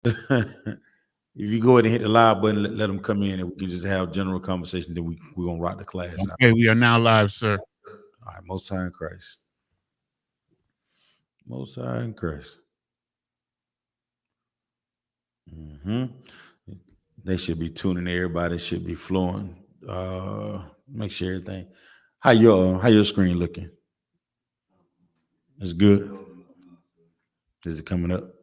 If you go ahead and hit the live button, let them come in, and we can just have general conversation. Then we're gonna rock the class out. Okay, we are now live, sir. All right, Most High in Christ. Most High in Christ. They should be tuning. Everybody should be flowing. Make sure everything. How your screen looking? It's good. Is it coming up?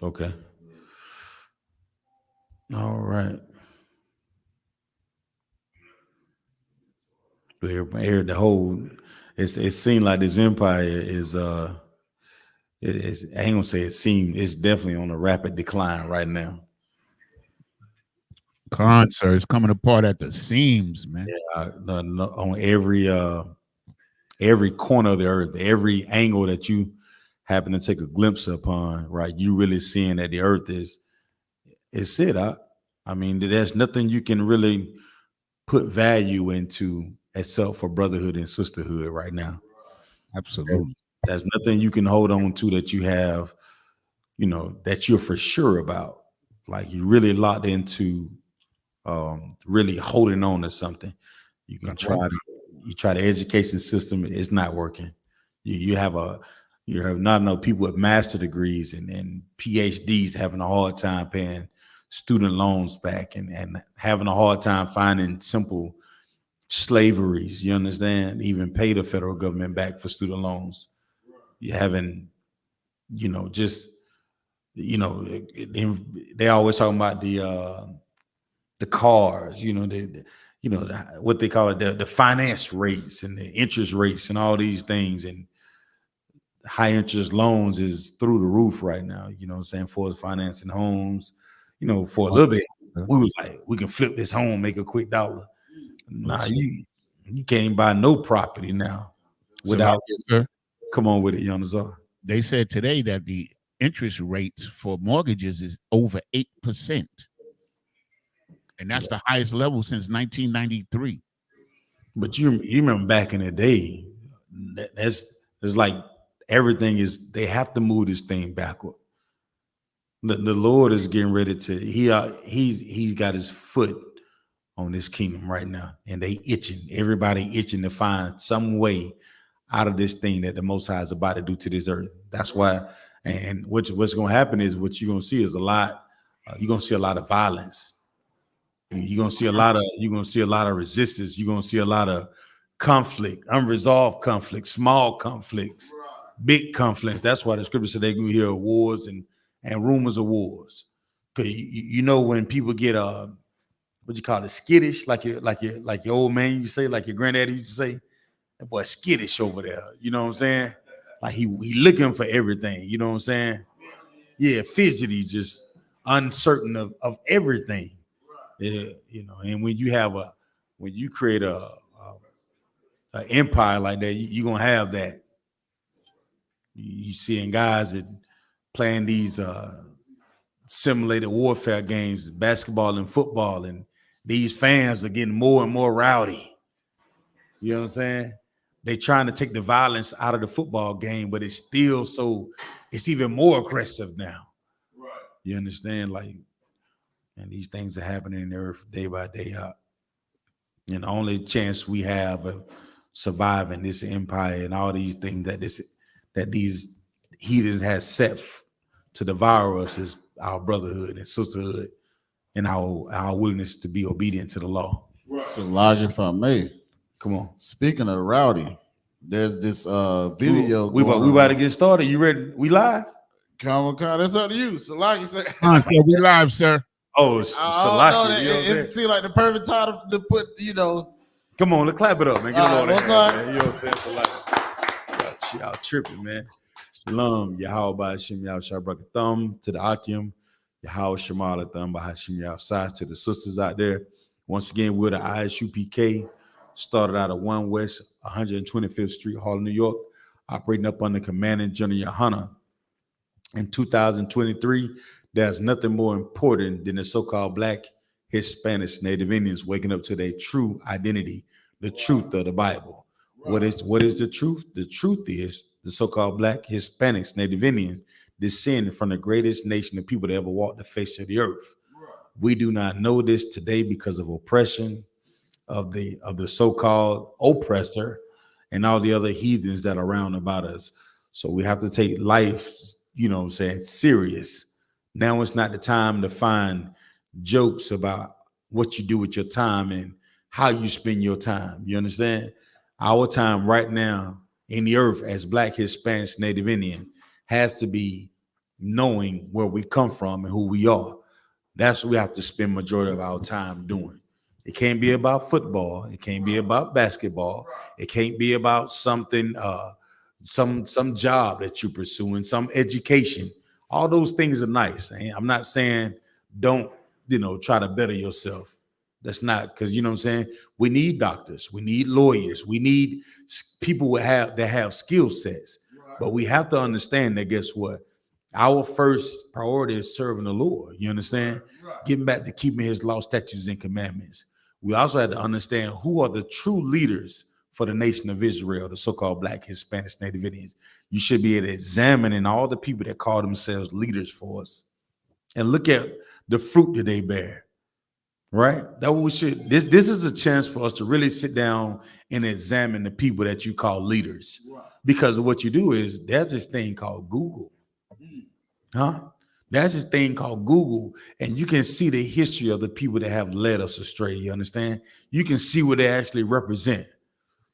Okay. All right. The whole it seemed like this empire is it's, I ain't gonna say it seemed, it's definitely on a rapid decline right now. Con, sir, it's coming apart at the seams, man. Yeah, on every corner of the earth, every angle that you happen to take a glimpse upon, right? You really seeing that the earth is it. I mean, there's nothing you can really put value into except for brotherhood and sisterhood right now. Absolutely. There's nothing you can hold on to that you have, that you're for sure about. Like you really locked into really holding on to something. You can try the education system, it's not working. You have not enough people with master degrees and PhDs having a hard time paying student loans back and having a hard time finding simple slaveries, you understand, even pay the federal government back for student loans. You haven't, they always talking about the cars, what they call it, the finance rates and the interest rates and all these things, and high interest loans is through the roof right now. You know what I'm saying? For financing homes, for a little bit, we was like, we can flip this home, make a quick dollar. Nah, you can't buy no property now without. Come on with it, Yanazar. They said today that the interest rates for mortgages is over 8%. And that's the highest level since 1993. But you remember back in the day, it's like everything is, they have to move this thing backward. The Lord is getting ready to, he's got his foot on this kingdom right now, and everybody itching to find some way out of this thing that the Most High is about to do to this earth. That's why, and what's going to happen is, what you're going to see is you're going to see a lot of violence. You're going to see a lot of resistance. You're going to see a lot of conflict, unresolved conflict, small conflicts, big conflicts. That's why the scripture said they're going to hear wars and rumors of wars. Because when people get what you call it, skittish, like your old man used to say, like your granddaddy used to say, that boy skittish over there. You know what I'm saying? Like he looking for everything. You know what I'm saying? Yeah, fidgety, just uncertain of everything. Yeah, and when you create an empire like that, you're gonna have that. You seeing guys that playing these simulated warfare games, basketball and football, and these fans are getting more and more rowdy. You know what I'm saying? They trying to take the violence out of the football game, but it's still it's even more aggressive now. Right. You understand? Like, and these things are happening there day by day out. And the only chance we have of surviving this empire and all these things that these heathens has set to devour us is our brotherhood and sisterhood and our willingness to be obedient to the law. Right. So, Elijah, if I may, come on. Speaking of rowdy, there's this video. We about to get started. You ready? We live? Come on, that's up to you. So, like you said, we live, sir. Oh, it seems like the perfect time to put, Come on, let's clap it up, man. Get on what's up, man. You know what I'm saying? Y'all tripping, man. Shalom, Yahweh Ba'Hashem Yahweh Shabrak to the Akim, Yahweh Shemal Thumb Ba'Hashem Yahweh to the sisters out there. Once again, we're the I.S.U.P.K. Started out of 1 West 125th Street, Harlem, New York, operating up under Commanding General YAHANNA. In 2023, there's nothing more important than the so-called Black, Hispanics, Native Indians waking up to their true identity, the truth of the Bible. What is the truth? The truth is the so-called Black, Hispanics, Native Indians descend from the greatest nation of people that ever walked the face of the earth. We do not know this today because of oppression of the so-called oppressor and all the other heathens that are around about us. So we have to take life, serious. Now it's not the time to find jokes about what you do with your time and how you spend your time. You understand? Our time right now in the earth as Black, Hispanics, Native Indian has to be knowing where we come from and who we are. That's what we have to spend majority of our time doing. It can't be about football. It can't be about basketball. It can't be about something, some job that you're pursuing, some education. All those things are nice. I'm not saying don't, try to better yourself. That's not, because you know what I'm saying? We need doctors, we need lawyers, we need people that have skill sets. But we have to understand that, guess what? Our first priority is serving the Lord. You understand? Getting back to keeping his law, statutes, and commandments. We also have to understand who are the true leaders for the nation of Israel, the so-called Black, Hispanics, Native Indians. You should be able to examine all the people that call themselves leaders for us and look at the fruit that they bear. Right? That we should. This is a chance for us to really sit down and examine the people that you call leaders. Because what you do is there's this thing called Google. There's this thing called Google, and you can see the history of the people that have led us astray. You understand? You can see what they actually represent.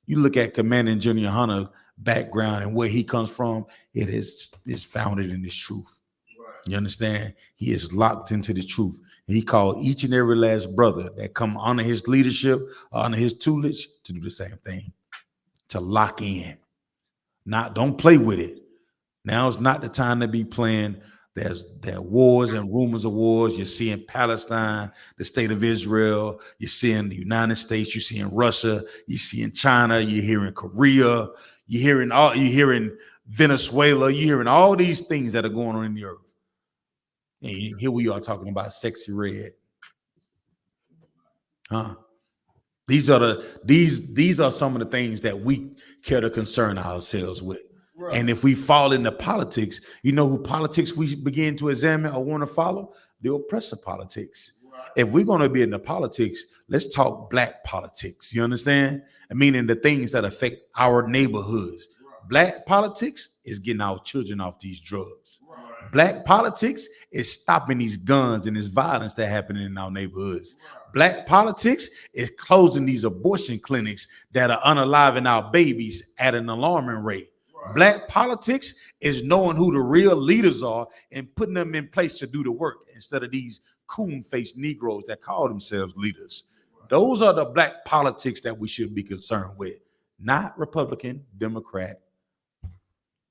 You look at Commander General YAHANNA background and where he comes from, it is founded in this truth. You understand? He is locked into the truth. And he called each and every last brother that come under his leadership, under his tutelage, to do the same thing, to lock in. Don't play with it. Now is not the time to be playing. There are wars and rumors of wars. You're seeing Palestine, the state of Israel. You're seeing the United States. You're seeing Russia. You're seeing China. You're hearing Korea. You're hearing Venezuela. You're hearing all these things that are going on in the earth. And here we are talking about sexy red. These are some of the things that we care to concern ourselves with. Right. And if we fall into politics, you know who politics we begin to examine or want to follow? The oppressor politics. Right. If we're going to be in the politics, let's talk Black politics. You understand? Meaning the things that affect our neighborhoods. Right. Black politics is getting our children off these drugs. Right. Black politics is stopping these guns and this violence that happening in our neighborhoods. Right. Black politics is closing these abortion clinics that are unaliving our babies at an alarming rate. Right. Black politics is knowing who the real leaders are and putting them in place to do the work instead of these coon-faced Negroes that call themselves leaders. Right. Those are the Black politics that we should be concerned with, not Republican, Democrat,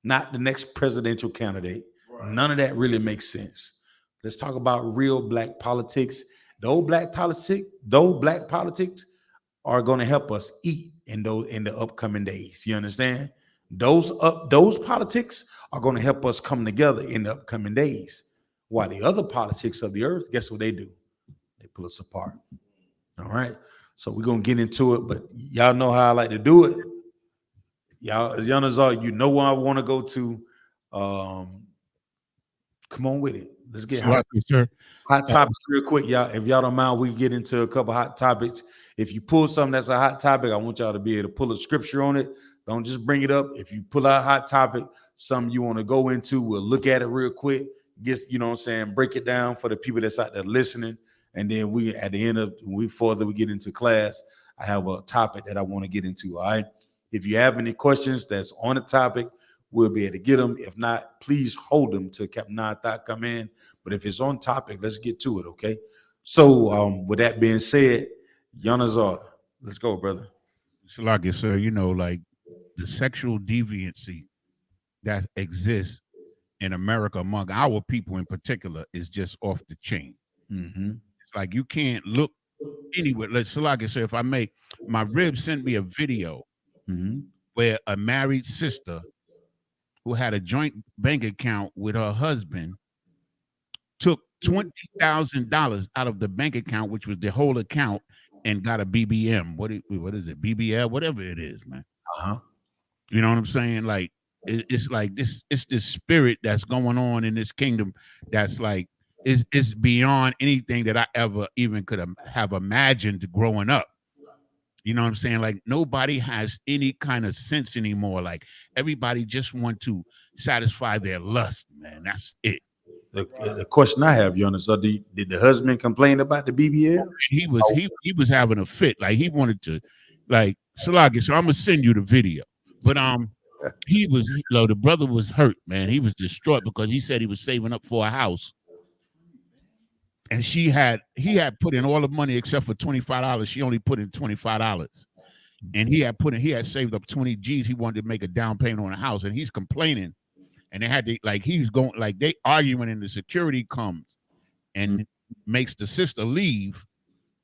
not the next presidential candidate. Right. None of that really makes sense. Let's talk about real Black politics. Those Black politics are going to help us eat in the upcoming days. You understand? Those politics are going to help us come together in the upcoming days. While the other politics of the earth, guess what they do? They pull us apart. All right. So we're going to get into it, but y'all know how I like to do it. Y'all, as young as all, you know where I want to go to. Come on with it. Let's get hot topics real quick, y'all. If y'all don't mind, we get into a couple hot topics. If you pull something that's a hot topic, I want y'all to be able to pull a scripture on it. Don't just bring it up. If you pull out a hot topic, something you want to go into, we'll look at it real quick. Break it down for the people that's out there listening. And then we, at the end of we get into class, I have a topic that I want to get into. All right. If you have any questions that's on the topic, we'll be able to get them. If not, please hold them till Captain Nathak come in. But if it's on topic, let's get to it, okay? So with that being said, Yanazar, let's go, brother. Shalagi, sir, like the sexual deviancy that exists in America among our people in particular is just off the chain. Mm-hmm. It's like you can't look anywhere. Let's Shalagi, sir, if I may, my rib sent me a video where a married sister who had a joint bank account with her husband took $20,000 out of the bank account, which was the whole account, and got a BBM. What is it? BBL, whatever it is, man. Uh-huh. You know what I'm saying? Like, it's like this. It's this spirit that's going on in this kingdom that's like it's beyond anything that I ever even could have imagined growing up. You know what I'm saying? Like nobody has any kind of sense anymore. Like everybody just want to satisfy their lust, man. That's it. The question I have, Jonas, so did the husband complain about the BBL? And he was having a fit. Like he wanted to, like Salaki. So I'm gonna send you the video. But the brother was hurt, man. He was distraught because he said he was saving up for a house, and he had put in all the money except for $25. She only put in $25, and he had saved up 20 G's. He wanted to make a down payment on a house, and he's complaining. And they had to he's going they arguing, and the security comes and makes the sister leave.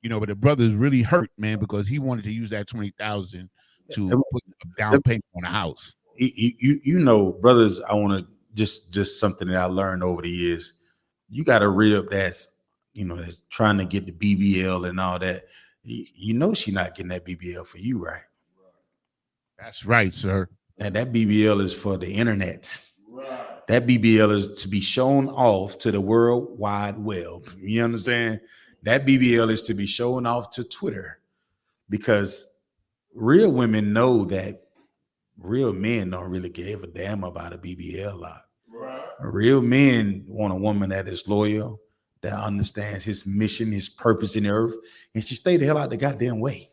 But the brother's really hurt, man, because he wanted to use that 20,000 to put a down payment on a house. Brothers, I want to just something that I learned over the years. You got a rib that's trying to get the BBL and all that. She's not getting that BBL for you, right? That's right, sir. And that BBL is for the internet. Right. That BBL is to be shown off to the world wide web. You understand? That BBL is to be shown off to Twitter, because real women know that real men don't really give a damn about a BBL lot. Right. Real men want a woman that is loyal, that understands his mission, his purpose in the earth, and she stay the hell out the goddamn way.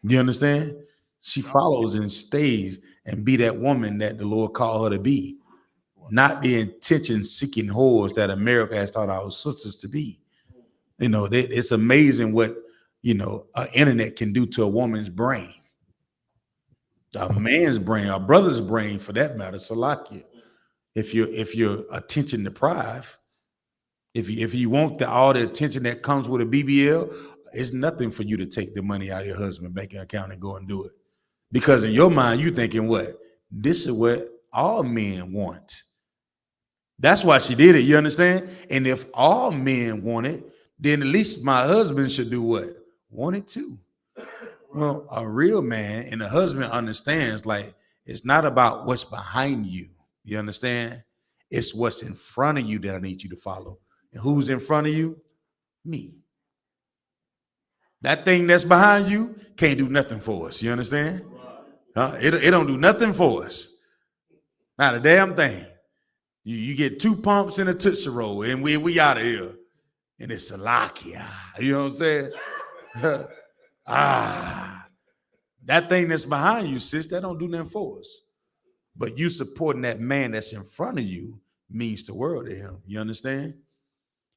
You understand? She follows and stays and be that woman that the Lord called her to be, not the attention-seeking whores that America has taught our sisters to be. It's amazing what an internet can do to a woman's brain, a man's brain, a brother's brain, for that matter. Salakia, if you're attention deprived, if you want all the attention that comes with a BBL, it's nothing for you to take the money out of your husband's banking account and go and do it, because in your mind you thinking, what, this is what all men want. That's why she did it. You understand? And if all men want it, then at least my husband should do what? Want it too. Well, a real man and a husband understands, like, it's not about what's behind you. You understand? It's what's in front of you that I need you to follow. And who's in front of you? Me. That thing that's behind you can't do nothing for us. You understand? It don't do nothing for us. Not a damn thing. You get 2 pumps and a Tootsie Roll, and we out of here. And it's Salakia. You know what I'm saying? That thing that's behind you, sis, that don't do nothing for us. But you supporting that man that's in front of you means the world to him. You understand?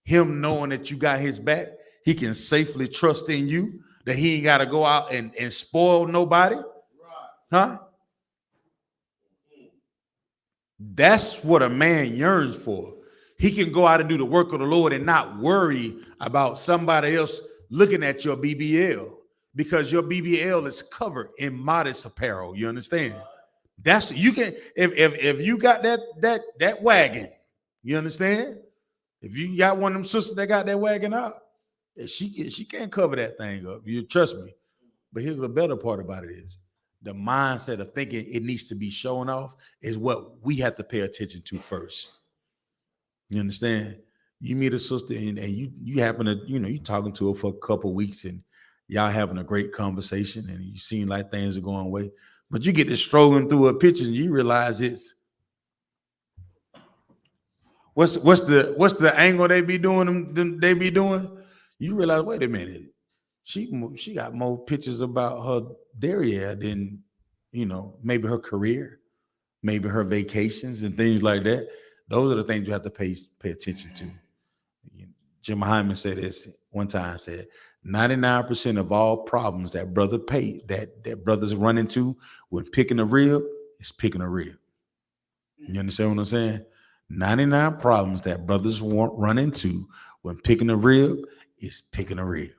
Him knowing that you got his back, he can safely trust in you, that he ain't got to go out and spoil nobody. Huh? That's what a man yearns for. He can go out and do the work of the Lord and not worry about somebody else looking at your BBL, because your BBL is covered in modest apparel. You understand? That's, you can, if you got that wagon, you understand? If you got one of them sisters that got that wagon out, she can't cover that thing up. You trust me. But here's the better part about it is, the mindset of thinking it needs to be shown off is what we have to pay attention to first. You understand? You meet a sister and you happen to, you talking to her for a couple of weeks and y'all having a great conversation and you seem like things are going away, but you get to strolling through her pictures and you realize it's what's the angle they be doing. You realize, wait a minute, she got more pictures about her derriere than maybe her career, maybe her vacations and things like that. Those are the things you have to pay attention to. Jim Hyman said this one time, said 99% of all problems that brothers run into when picking a rib is picking a rib. You understand what I'm saying? 99 problems that brothers run into when picking a rib is picking a rib.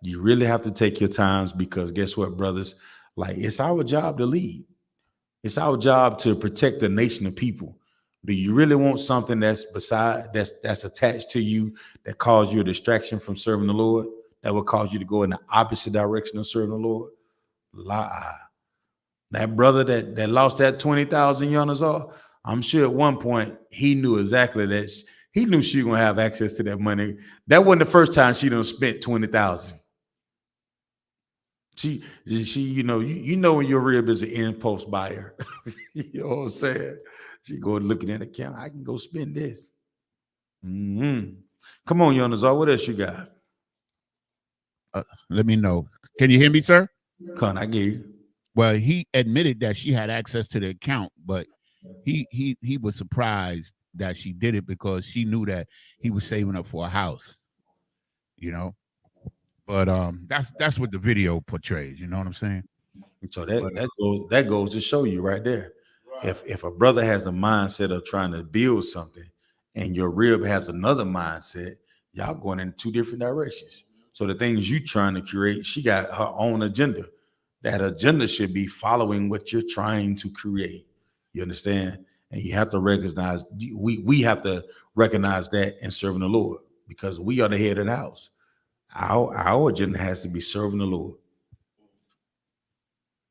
You really have to take your times, because guess what, brothers? Like, it's our job to lead. It's our job to protect the nation of people. Do you really want something that's attached to you that causes you a distraction from serving the Lord, that will cause you to go in the opposite direction of serving the Lord? Lie. That brother that lost that 20,000 Yonasaw, I'm sure at one point he knew exactly that he knew she was gonna have access to that money. That wasn't the first time she done spent 20,000. She, you know when your rib is an impulse buyer. You know what I'm saying? She go looking at the account. I can go spend this. Mm-hmm. Come on, Yonasaw. What else you got? Let me know. Can you hear me, sir? Con, I gave you. Well, he admitted that she had access to the account, but he was surprised that she did it because she knew that he was saving up for a house, you know. But that's what the video portrays. You know what I'm saying? So that goes to show you right there. If a brother has a mindset of trying to build something, and your rib has another mindset, y'all going in two different directions. So the things you trying to create, she got her own agenda. That agenda should be following what you're trying to create. You understand? And you have to recognize we have to recognize that in serving the Lord, because we are the head of the house. Our agenda has to be serving the Lord.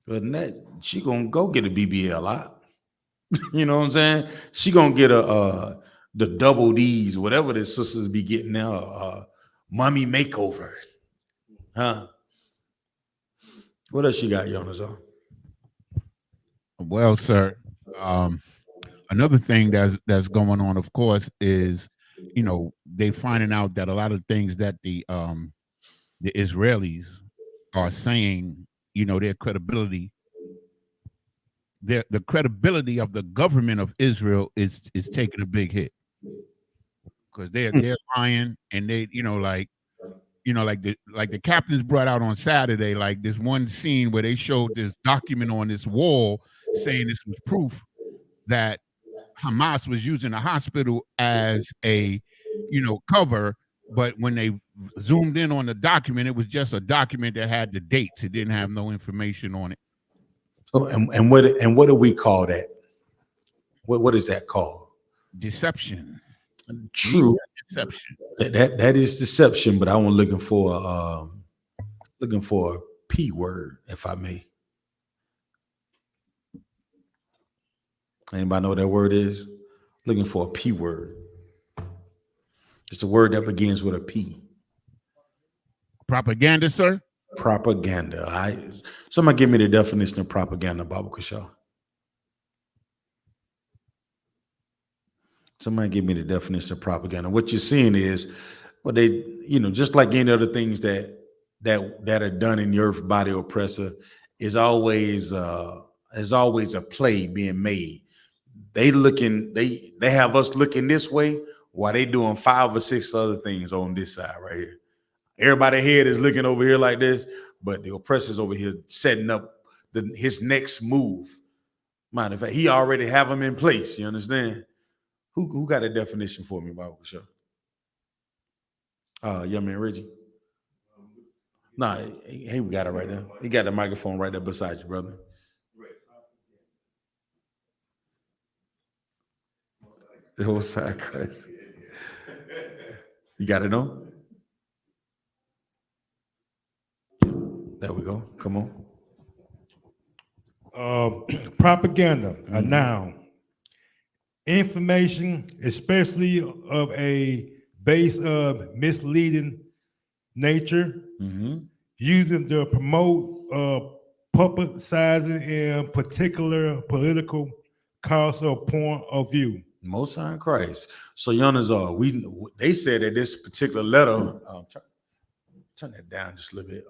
But that she gonna go get a BBL out. You know what I'm saying? She gonna get the double D's, whatever the sisters be getting now, mommy makeover. Huh? What else you got, Jonas? Well, sir, another thing that's going on, of course, is they finding out that a lot of things that the Israelis are saying, their credibility, the credibility of the government of Israel is taking a big hit because they're lying, and they like the captains brought out on Saturday, like this one scene where they showed this document on this wall saying this was proof that Hamas was using a hospital as a cover, but when they zoomed in on the document, it was just a document that had the dates. It didn't have no information on it. Oh, and what do we call that? What is that called? Deception. True. Deception. That is deception, but I was looking for a P word, if I may. Anybody know what that word is? Looking for a P word. It's a word that begins with a P. Propaganda, sir? Propaganda. Somebody give me the definition of propaganda, Baba Kashaw. Somebody give me the definition of propaganda. What you're seeing is, well, they, just like any other things that are done in the earth by the oppressor, is always a play being made. They have us looking this way while they doing 5 or 6 other things on this side right here. Everybody head is looking over here like this, but the oppressor's over here setting up his next move. Matter of fact, he already have them in place. You understand? Who got a definition for me, Bible Show? Young man Reggie. Nah, he got it right there. He got the microphone right there beside you, brother. The whole side, Christ. You got it on? There we go. Come on. Propaganda, a noun. Information, especially of a base of misleading nature, using to promote publicizing in particular political cause or point of view. Most High in Christ. So, Jonas, they said that this particular letter, turn that down just a little bit.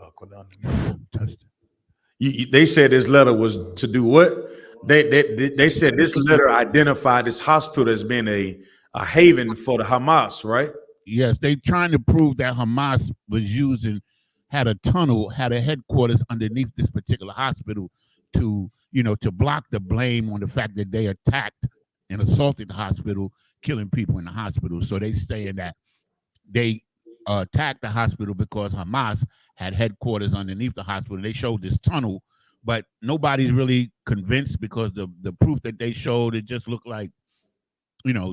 They said this letter was to do what? They said this letter identified this hospital as being a haven for the Hamas, right? Yes, they trying to prove that Hamas had a headquarters underneath this particular hospital to block the blame on the fact that they attacked and assaulted the hospital, killing people in the hospital. So they saying that they attacked the hospital because Hamas had headquarters underneath the hospital. They showed this tunnel, but nobody's really convinced because the proof that they showed, it just looked like,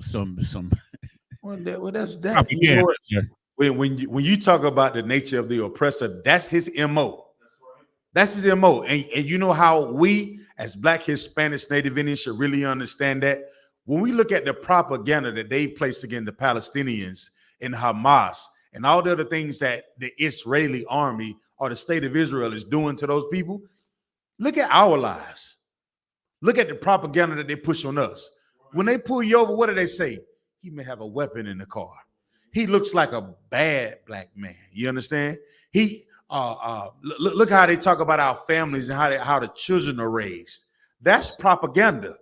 some. Well, that's that. When you talk about the nature of the oppressor, that's his MO. That's his MO. And you know how we as Black, Hispanics, Native Indians should really understand that when we look at the propaganda that they place against the Palestinians and Hamas and all the other things that the Israeli army or the state of Israel is doing to those people, look at our lives. Look at the propaganda that they push on us. When they pull you over, what do they say? He may have a weapon in the car. He looks like a bad black man. You understand? Look how they talk about our families and how the children are raised. That's propaganda.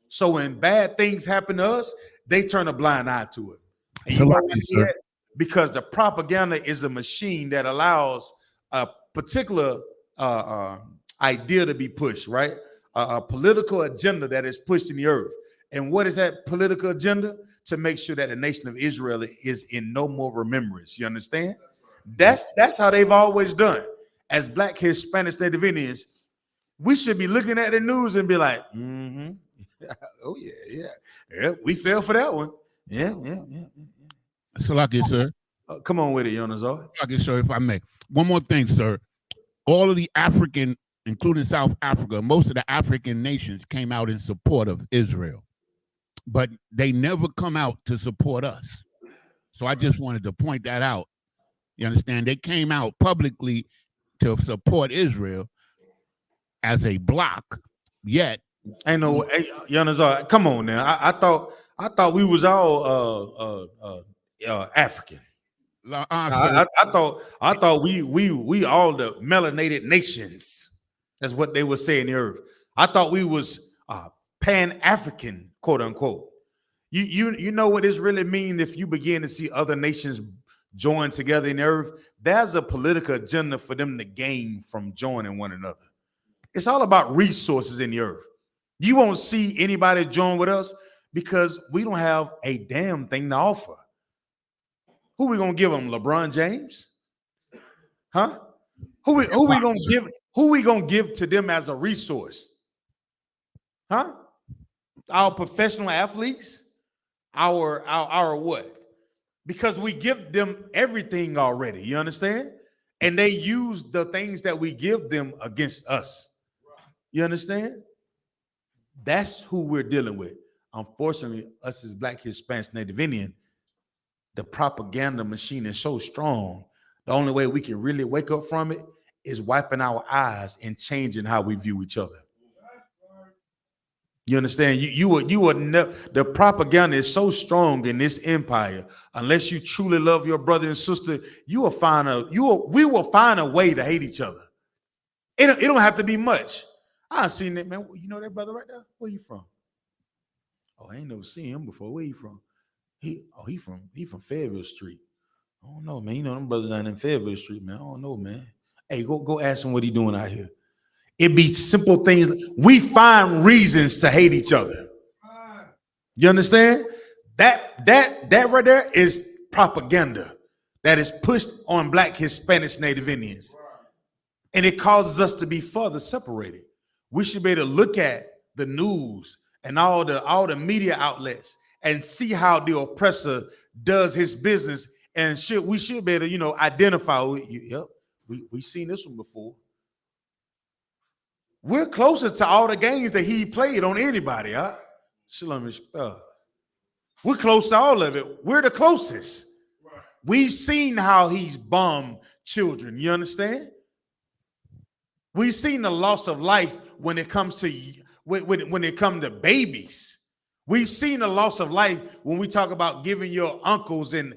So when bad things happen to us, they turn a blind eye to it. And you know why? Because the propaganda is a machine that allows a particular idea to be pushed, right? A political agenda that is pushed in the earth. And what is that political agenda? To make sure that the nation of Israel is in no more remembrance. You understand? That's how they've always done. As Black, Hispanics, Native Indians, we should be looking at the news and be like, oh yeah, we fell for that one. Yeah. Salaki, sir. Come on with it, Jonas. Salaki, sir, if I may. One more thing, sir. All of the African, including South Africa, most of the African nations came out in support of Israel, but they never come out to support us. So I just wanted to point that out. You understand? They came out publicly to support Israel as a bloc, yet ain't no Jonas. Come on now. I thought we was all African. I thought we all the melanated nations. That's what they were saying in the earth. I thought we was Pan-African, quote unquote. You know what this really means if you begin to see other nations join together in the earth? There's a political agenda for them to gain from joining one another. It's all about resources in the earth. You won't see anybody join with us because we don't have a damn thing to offer. Who we gonna give them? LeBron James? Huh? Who we gonna give to them as a resource? Huh? Our professional athletes? Our what? Because we give them everything already. You understand? And they use the things that we give them against us. You understand? That's who we're dealing with. Unfortunately, us as Black, Hispanics, Native Indian, the propaganda machine is so strong. The only way we can really wake up from it is wiping our eyes and changing how we view each other. You understand? The propaganda is so strong in this empire. Unless you truly love your brother and sister, we will find a way to hate each other. It don't have to be much. I seen it, man. You know that brother right there? Where you from? Oh, I ain't never seen him before. Where you from? He from Fayetteville Street. I don't know, man. You know them brothers down in Fayetteville Street, man. I don't know, man. Hey, go ask him what he doing out here. It be simple things. We find reasons to hate each other. You understand? That right there is propaganda that is pushed on Black, Hispanics, Native Indians. And it causes us to be further separated. We should be able to look at the news and all the media outlets and see how the oppressor does his business. And we should be able to, identify. Yep, we've seen this one before. We're closer to all the games that he played on anybody, huh? Shalom. We're close to all of it. We're the closest. Right. We've seen how he's bombed children. You understand? We've seen the loss of life when it comes to when it comes to babies. We've seen the loss of life when we talk about giving your uncles and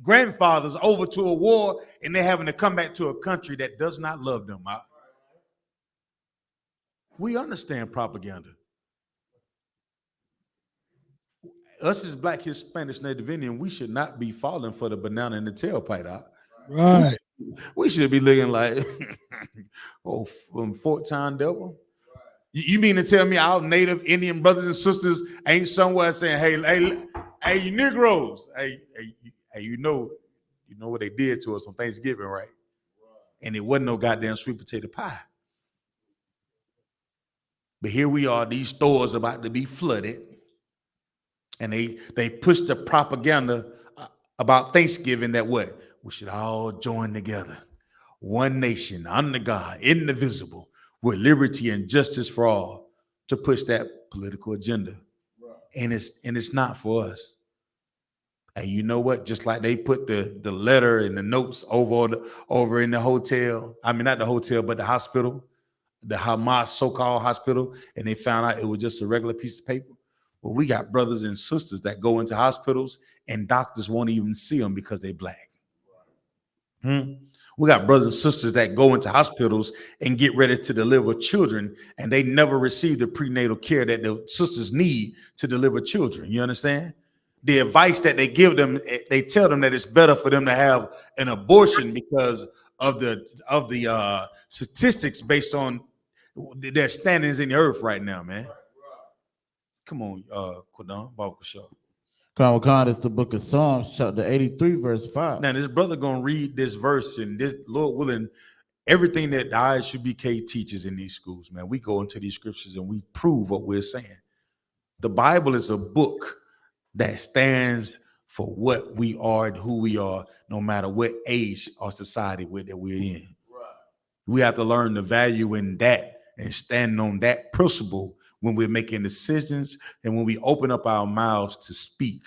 grandfathers over to a war and they're having to come back to a country that does not love them. Huh? We understand propaganda. Us as Black, Hispanics, Native Indian, we should not be falling for the banana in the tailpipe. Huh? Right. We should be looking like, Fort Town devil. You mean to tell me our Native Indian brothers and sisters ain't somewhere saying, hey, you Negroes, hey, you know what they did to us on Thanksgiving, right? And it wasn't no goddamn sweet potato pie. But here we are, these stores about to be flooded, and they push the propaganda about Thanksgiving that what? We should all join together. One nation, under God, indivisible. with liberty and justice for all to push that political agenda. And it's not for us. And you know what? Just like they put the letter and the notes over in the hotel. I mean, not the hotel, but the hospital, the Hamas so-called hospital, and they found out it was just a regular piece of paper. Well, we got brothers and sisters that go into hospitals and doctors won't even see them because they're black. We got brothers and sisters that go into hospitals and get ready to deliver children, and they never receive the prenatal care that the sisters need to deliver children. You understand? The advice that they give them, they tell them that it's better for them to have an abortion because of the statistics based on their standings in the earth right now, man. Come on, Quadon, Bible Show. Khan is the book of Psalms, chapter 83, verse 5. Now, this brother gonna read this verse, and this, Lord willing, everything that the I.S.U.P.K teaches in these schools, man, we go into these scriptures and we prove what we're saying. The Bible is a book that stands for what we are and who we are, no matter what age or society that we're in. Right. We have to learn the value in that and stand on that principle when we're making decisions and when we open up our mouths to speak.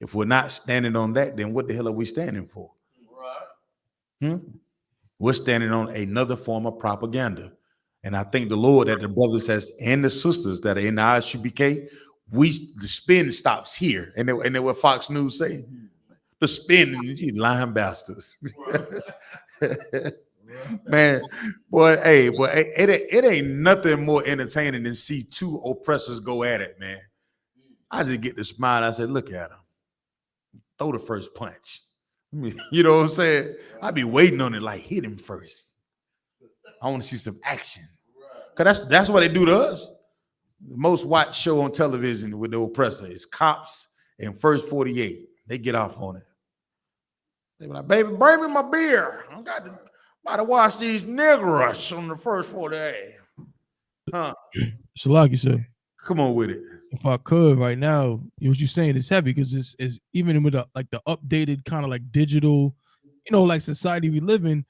If we're not standing on that, then what the hell are we standing for? Right. We're standing on another form of propaganda. And I thank the Lord that the brothers and the sisters that are in the I.S.U.P.K, the spin stops here. And then what Fox News say? The spin, you lying bastards. Man, boy, it ain't nothing more entertaining than see two oppressors go at it, man. I just get the smile. I said, look at him. Throw the first punch. You know what I'm saying? I be waiting on it, like hit him first. I want to see some action. Because that's what they do to us. The most watched show on television with the oppressor is Cops and First 48. They get off on it. They be like, baby, bring me my beer. I got to watch these niggers on the First 48. Huh? Shalaki, sir. Come on with it. If I could right now, what you're saying is heavy because it's even with the updated kind of like digital, like society we live in,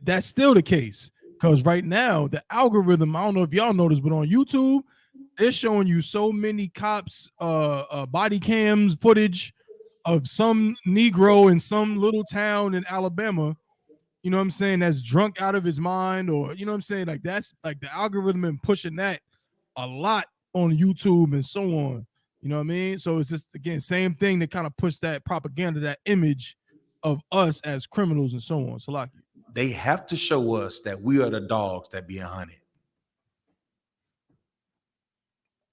that's still the case. Because right now, the algorithm, I don't know if y'all noticed, but on YouTube, they're showing you so many cops body cams footage of some Negro in some little town in Alabama, you know what I'm saying, that's drunk out of his mind, or you know what I'm saying, like that's like the algorithm and pushing that a lot on YouTube and so on. You know what I mean? So it's just, again, same thing that kind of push that propaganda, that image of us as criminals and so on. So like, they have to show us that we are the dogs that being hunted.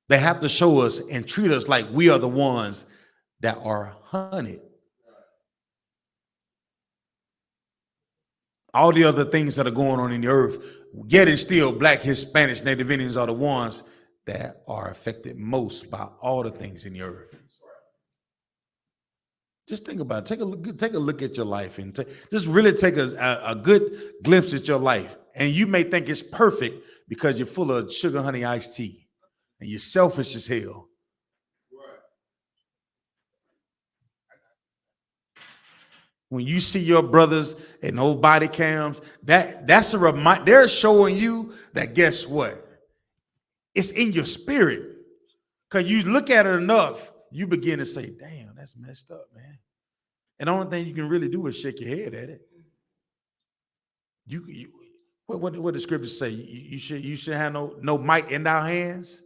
They have to show us and treat us like we are the ones that are hunted. All the other things that are going on in the earth, yet and still Black, Hispanics, Native Indians are the ones that are affected most by all the things in the earth. Just think about it. Take a look at your life and just really take a good glimpse at your life. And you may think it's perfect because you're full of sugar, honey, iced tea, and you're selfish as hell. When you see your brothers in those body cams, that's a reminder. They're showing you that, guess what? It's in your spirit. Because you look at it enough, you begin to say, damn, that's messed up, man. And the only thing you can really do is shake your head at it. What the scriptures say? You should have no might in our hands.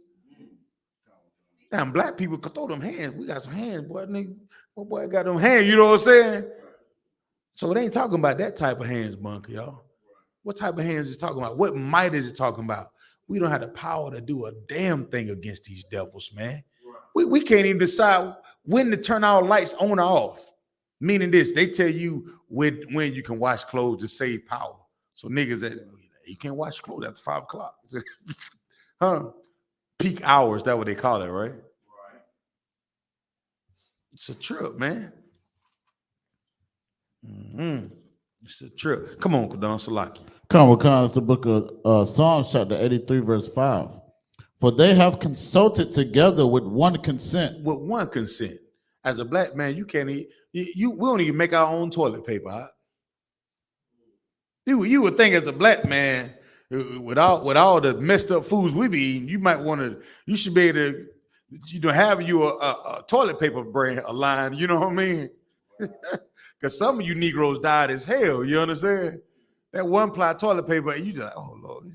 Damn, Black people could throw them hands. We got some hands, boy. Nigga, my boy got them hands. You know what I'm saying? So it ain't talking about that type of hands, Bunker, y'all. What type of hands is it talking about? What might is it talking about? We don't have the power to do a damn thing against these devils, man. We can't even decide when to turn our lights on or off. Meaning this, they tell you when you can wash clothes to save power. So niggas, you can't wash clothes after 5 o'clock. Huh? Peak hours, that's what they call it, right? Right. It's a trip, man. It's a trip. Come on, Kadon Salaki. Khan is the book of Psalms, chapter 83, verse 5. For they have consulted together with one consent. With one consent. As a Black man, you can't eat. We don't even make our own toilet paper. Huh? You would think as a Black man, With all the messed up foods we be eating, you should be able to, have you a toilet paper brand, a line, you know what I mean? Because some of you Negroes died as hell, you understand? That one-ply toilet paper, and you just like, oh, Lord.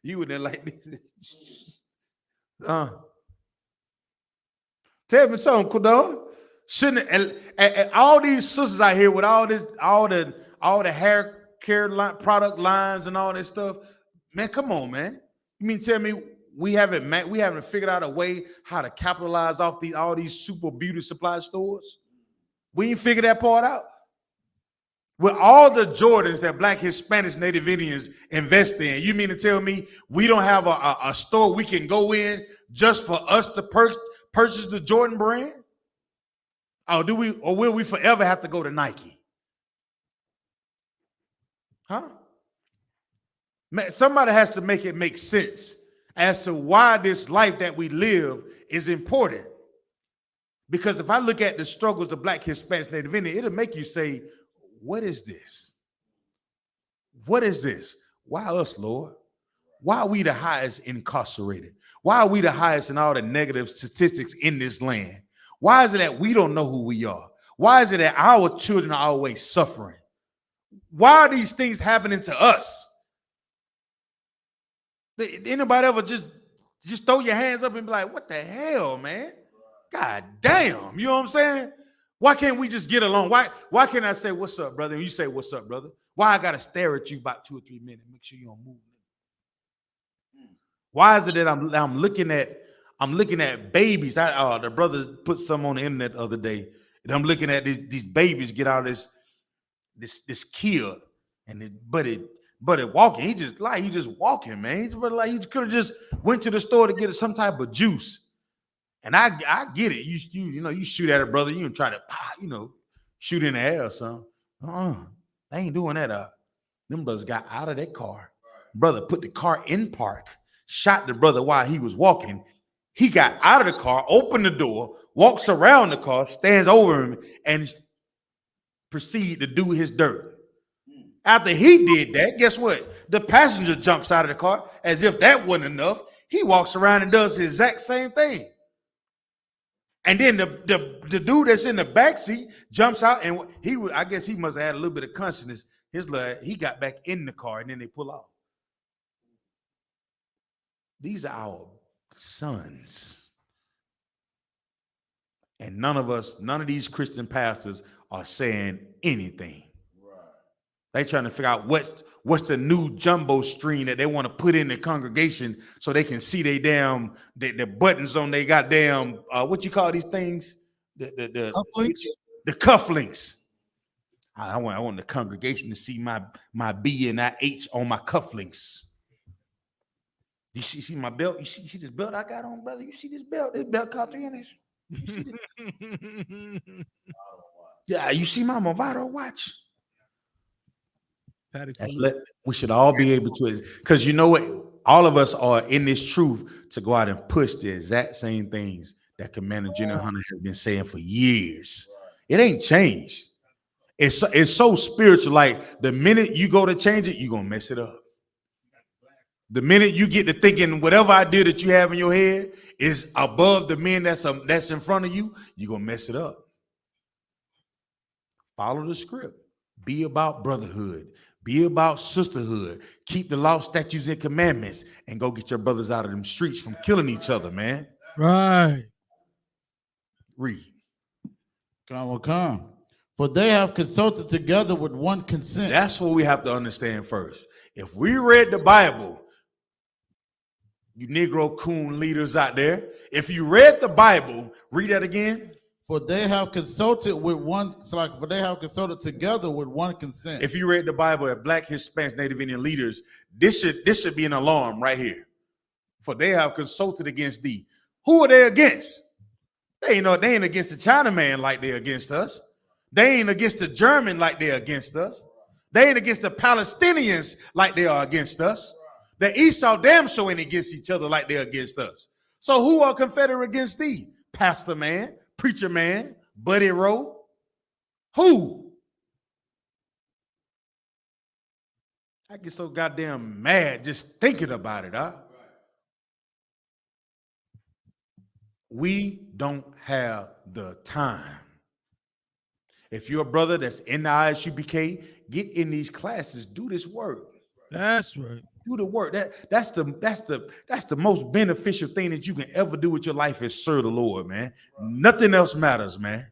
You would then like this. Tell me something, Kudon. Shouldn't and all these sisters out here with all the hair care product lines and all this stuff, man, come on, man. You mean tell me we haven't figured out a way how to capitalize off all these super beauty supply stores? We ain't figured that part out. With all the Jordans that Black, Hispanics, Native Indians invest in, you mean to tell me we don't have a store we can go in just for us to purchase the Jordan brand? Or will we forever have to go to Nike? Huh? Man, somebody has to make it make sense as to why this life that we live is important. Because if I look at the struggles of Black, Hispanics, Native Indians, it'll make you say, what is this? What is this? Why us, Lord? Why are we the highest incarcerated? Why are we the highest in all the negative statistics in this land? Why is it that we don't know who we are? Why is it that our children are always suffering? Why are these things happening to us? Anybody ever just throw your hands up and be like, what the hell, man? God damn, you know what I'm saying? Why can't we just get along? Why can't I say, what's up, brother? And you say, what's up, brother? Why I got to stare at you about 2 or 3 minutes, make sure you don't move? Why is it that I'm looking at babies? The brother put some on the internet the other day, and I'm looking at these babies get out of this kid, and but it walking. He just walking, man. He's like he could have just went to the store to get some type of juice. And I get it. You shoot at a brother, you try to shoot in the air or something. They ain't doing that. Them brothers got out of that car. Brother put the car in park, shot the brother while he was walking. He got out of the car, opened the door, walks around the car, stands over him, and proceed to do his dirt. After he did that, guess what? The passenger jumps out of the car as if that wasn't enough. He walks around and does the exact same thing. And then the dude that's in the back seat jumps out, and I guess he must have had a little bit of consciousness. He got back in the car, and then they pull off. These are our sons. And none of these Christian pastors are saying anything. They trying to figure out what's the new jumbo screen that they want to put in the congregation so they can see the buttons on they goddamn what you call these things? The cufflinks. The cufflinks. I want the congregation to see my B and I H on my cufflinks. You see my belt? You see this belt I got on, brother? You see this belt? This belt cost $300. You see this? Yeah, you see my Movado watch? We should all be able to, because you know what? All of us are in this truth to go out and push the exact same things that Commander General Hunter has been saying for years. It ain't changed. It's so spiritual. Like the minute you go to change it, you're gonna mess it up. The minute you get to thinking whatever idea that you have in your head is above the men that's in front of you, you're gonna mess it up. Follow the script. Be about brotherhood. Be about sisterhood. Keep the law, statutes, and commandments, and go get your brothers out of them streets from killing each other, man. Right. Read. Come. For they have consulted together with one consent. That's what we have to understand first. If we read the Bible, you Negro coon leaders out there, if you read the Bible, read that again. For they have consulted with one, for they have consulted together with one consent. If you read the Bible at Black, Hispanic, Native Indian leaders, this should be an alarm right here. For they have consulted against thee. Who are they against? They ain't against the Chinaman like they're against us. They ain't against the German like they're against us. They ain't against the Palestinians like they are against us. The Esau damn sure ain't against each other like they're against us. So who are confederate against thee? Pastor man, preacher man, Buddy Rowe. Who? I get so goddamn mad just thinking about it, huh? We don't have the time. If you're a brother that's in the I.S.U.P.K, get in these classes, do this work. That's right. Do the work. That's the most beneficial thing that you can ever do with your life is serve the Lord, man. Nothing else matters, man.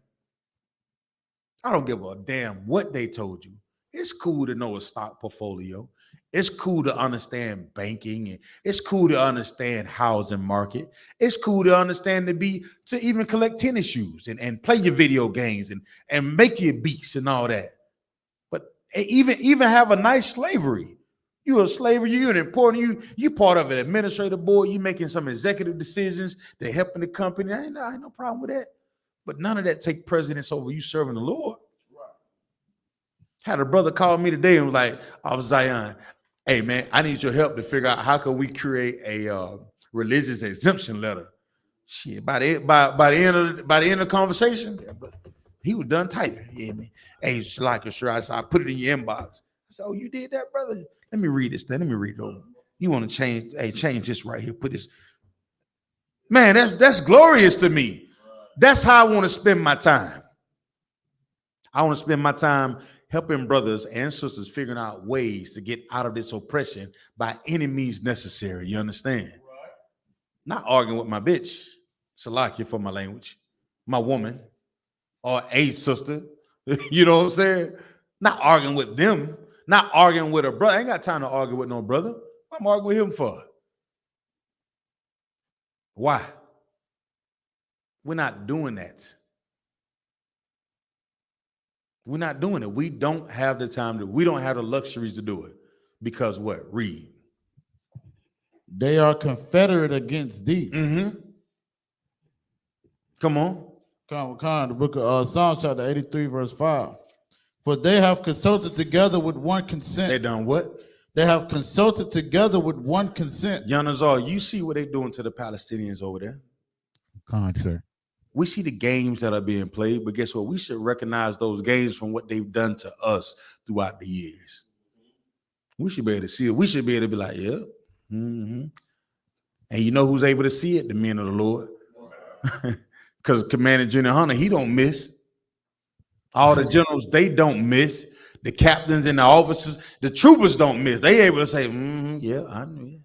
I don't give a damn what they told you. It's cool to know a stock portfolio. It's cool to understand banking, and it's cool to understand housing market. It's cool to understand to even collect tennis shoes and play your video games and make your beats and all that. But even have a nice slavery. You're a slaver, you're an important, you part of an administrative board, you making some executive decisions, they're helping the company. I ain't no problem with that. But none of that take precedence over you serving the Lord. Had a brother call me today and was like, Zion, hey man, I need your help to figure out how can we create a religious exemption letter. Shit, by the end of the conversation, he was done typing. Yeah, man. Hey, Shalaka, sure. I put it in your inbox. I said, oh, you did that, brother? Let me read this thing. Let me read it over. You want to change? Hey, change this right here. Put this. Man, that's glorious to me. That's how I want to spend my time. I want to spend my time helping brothers and sisters figuring out ways to get out of this oppression by any means necessary. You understand? Right. Not arguing with my bitch, Salakia for my language, my woman, or a sister. You know what I'm saying? Not arguing with them, not arguing with a brother. I ain't got time to argue with no brother. What I'm arguing with him for? Why? We're not doing that. We're not doing it. We don't have the time we don't have the luxuries to do it. Because what? Read. They are confederate against thee. Mm-hmm. Come on. The book of Psalms chapter 83, verse 5. For they have consulted together with one consent. They done what? They have consulted together with one consent. Yanazar, you see what they're doing to the Palestinians over there? Sir. We see the games that are being played, but guess what? We should recognize those games from what they've done to us throughout the years. We should be able to see it. We should be able to be like, yeah. Mm-hmm. And you know who's able to see it? The men of the Lord. Because Commander General Hunter, he don't miss. All the generals, they don't miss. The captains and the officers, the troopers don't miss. They able to say, yeah, I knew.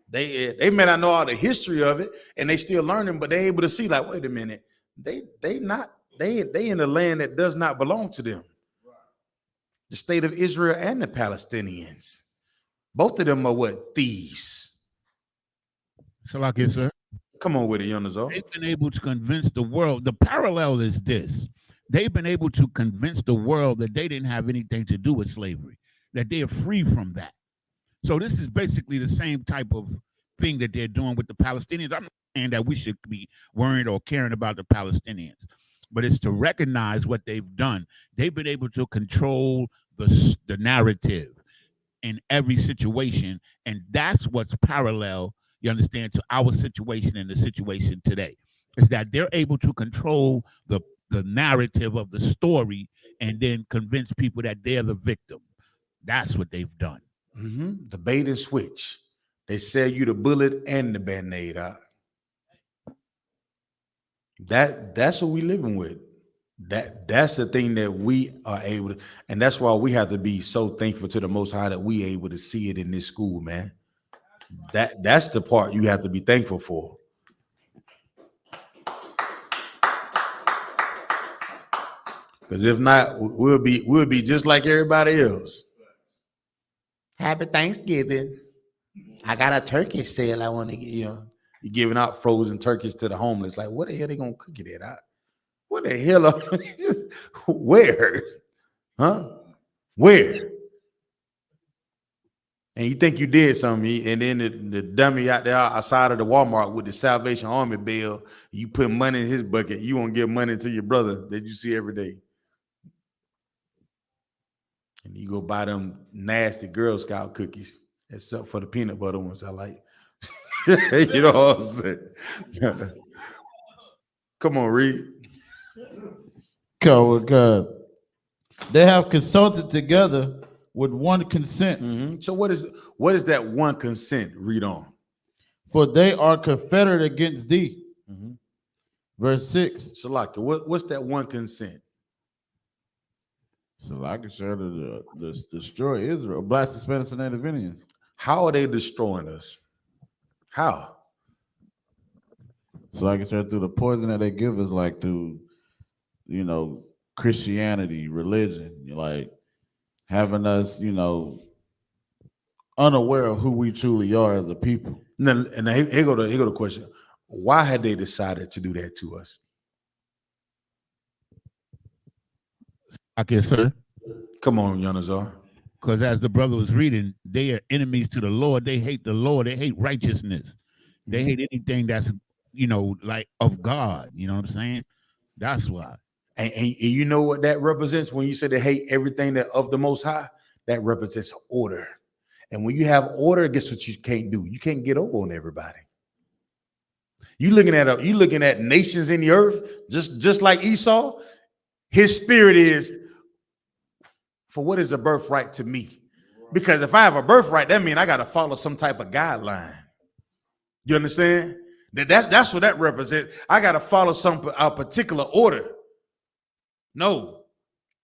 They may not know all the history of it, and they still learning, but they able to see, like, wait a minute, they in a land that does not belong to them. The state of Israel and the Palestinians, both of them are what? Thieves. Salakia, sir. Come on with it, Yonazo. They've been able to convince the world. The parallel is this. They've been able to convince the world that they didn't have anything to do with slavery, that they are free from that. So this is basically the same type of thing that they're doing with the Palestinians. I'm not saying that we should be worried or caring about the Palestinians, but it's to recognize what they've done. They've been able to control the narrative in every situation, and that's what's parallel, you understand, to our situation and the situation today, is that they're able to control the narrative of the story and then convince people that they're the victim. That's what they've done. Mm-hmm. The bait and switch. They sell you the bullet and the band-aid. That's what we living with. That's the thing that we are able to, and that's why we have to be so thankful to the Most High that we able to see it in this school, man. That's the part you have to be thankful for. Because if not, we'll be just like everybody else. Happy Thanksgiving. I got a turkey sale. I want to get, you're giving out frozen turkeys to the homeless. Like, what the hell they gonna cook it at? What the hell? Where? Huh? Where? And you think you did something, and then the dummy out there outside of the Walmart with the Salvation Army bill, you put money in his bucket. You won't give money to your brother that you see every day. And you go buy them nasty Girl Scout cookies, except for the peanut butter ones I like. You know what I'm saying? Come on, read. God. They have consulted together with one consent. So what is that one consent? Read on. For they are confederate against thee. Verse 6. Shalaka, what's that one consent? So I can share to destroy Israel, blacks, Hispanics, and Native Indians. How are they destroying us? How? So I can share through the poison that they give us, like through, Christianity, religion, like having us, unaware of who we truly are as a people. And here go the question. Why had they decided to do that to us? I guess, sir. Come on, Yanazar. Because as the brother was reading, they are enemies to the Lord. They hate the Lord. They hate righteousness. They hate anything that's, like of God. You know what I'm saying? That's why. And you know what that represents when you say they hate everything that of the Most High? That represents order. And when you have order, guess what you can't do? You can't get over on everybody. You looking at nations in the earth, just like Esau. His spirit is, for what is a birthright to me? Because if I have a birthright, that means I got to follow some type of guideline. You understand? That's what that represents. I got to follow a particular order. No,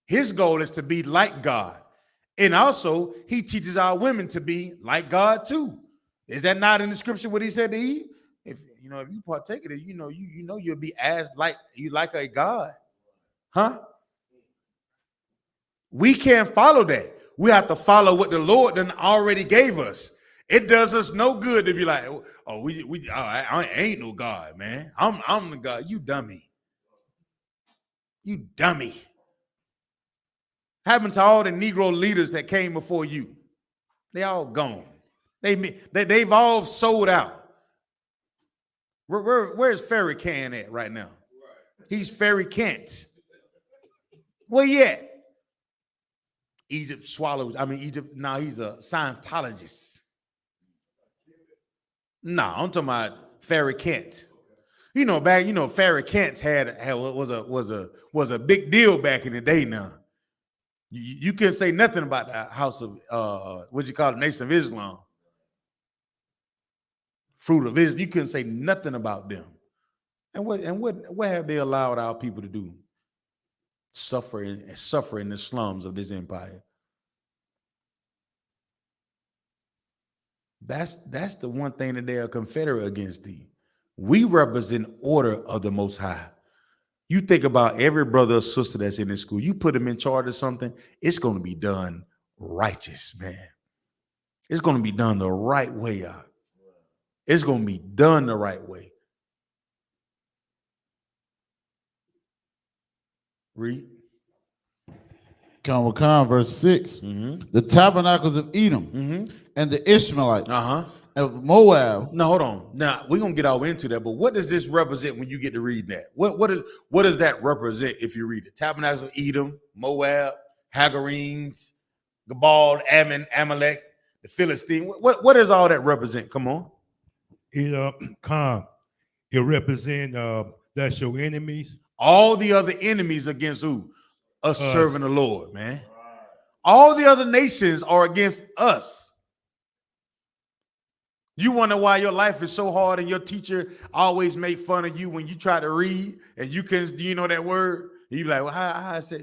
his goal is to be like God. And also, he teaches our women to be like God too. Is that not in the scripture what he said to Eve? If you partake of it, you'll be as like a God. Huh? We can't follow that. We have to follow what the Lord done already gave us. It does us no good to be like, I ain't no God, man. I'm the God. You dummy. You dummy. Happened to all the Negro leaders that came before you. They all gone. They've all sold out. Where's Ferry Can at right now? He's Ferry Kent. Where he at? Egypt swallows. Egypt. Now he's a Scientologist. No, I'm talking about Ferry Kent. Ferry Kent was a big deal back in the day. Now you can't say nothing about the house of Nation of Islam, fruit of Islam. You couldn't say nothing about them. And what have they allowed our people to do? Suffer in the slums of this empire. That's the one thing that they are confederate against thee. We represent order of the Most High. You think about every brother or sister that's in this school, you put them in charge of something, it's going to be done righteous, man. It's going to be done the right way out. It's going to be done the right way. Read. Verse 6. The tabernacles of Edom and the Ishmaelites of Moab. No, hold on. Now we're gonna get all into that, but what does this represent when you get to read that? What does that represent if you read it? Tabernacles of Edom, Moab, Hagarenes, Gebal, Ammon, Amalek, the Philistine. What does all that represent? Come on. It represents that's your enemies. All the other enemies against who? Us serving the Lord, man. All the other nations are against us. You wonder why your life is so hard and your teacher always made fun of you when you try to read and you know that word? And you're like, well, how I said,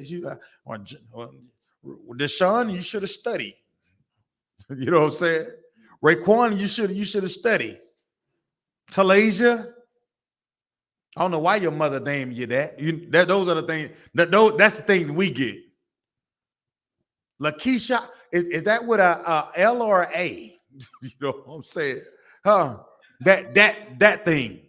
Deshaun, you should have studied. You know what I'm saying? Raekwon, you should have studied. Talasia, I don't know why your mother named you that. Those are the things that's the things we get. Lakeisha, is that with a L or an A? You know what I'm saying? Huh? That thing.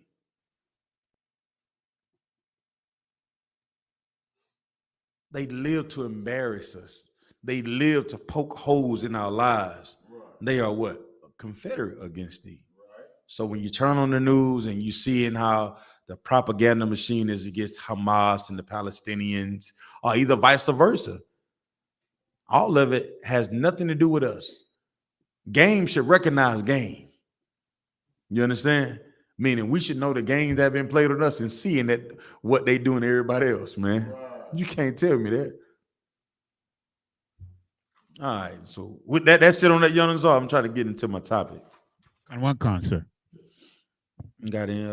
They live to embarrass us. They live to poke holes in our lives. Right. They are what? Confederate against thee. Right. So when you turn on the news and you see in how the propaganda machine is against Hamas and the Palestinians, or either vice versa, all of it has nothing to do with us. Game should recognize game. You understand? Meaning we should know the games that have been played on us and seeing that what they doing to everybody else, man. Wow. You can't tell me that. All right. So with that's it on that young Zar. I'm trying to get into my topic. On one concert. Got in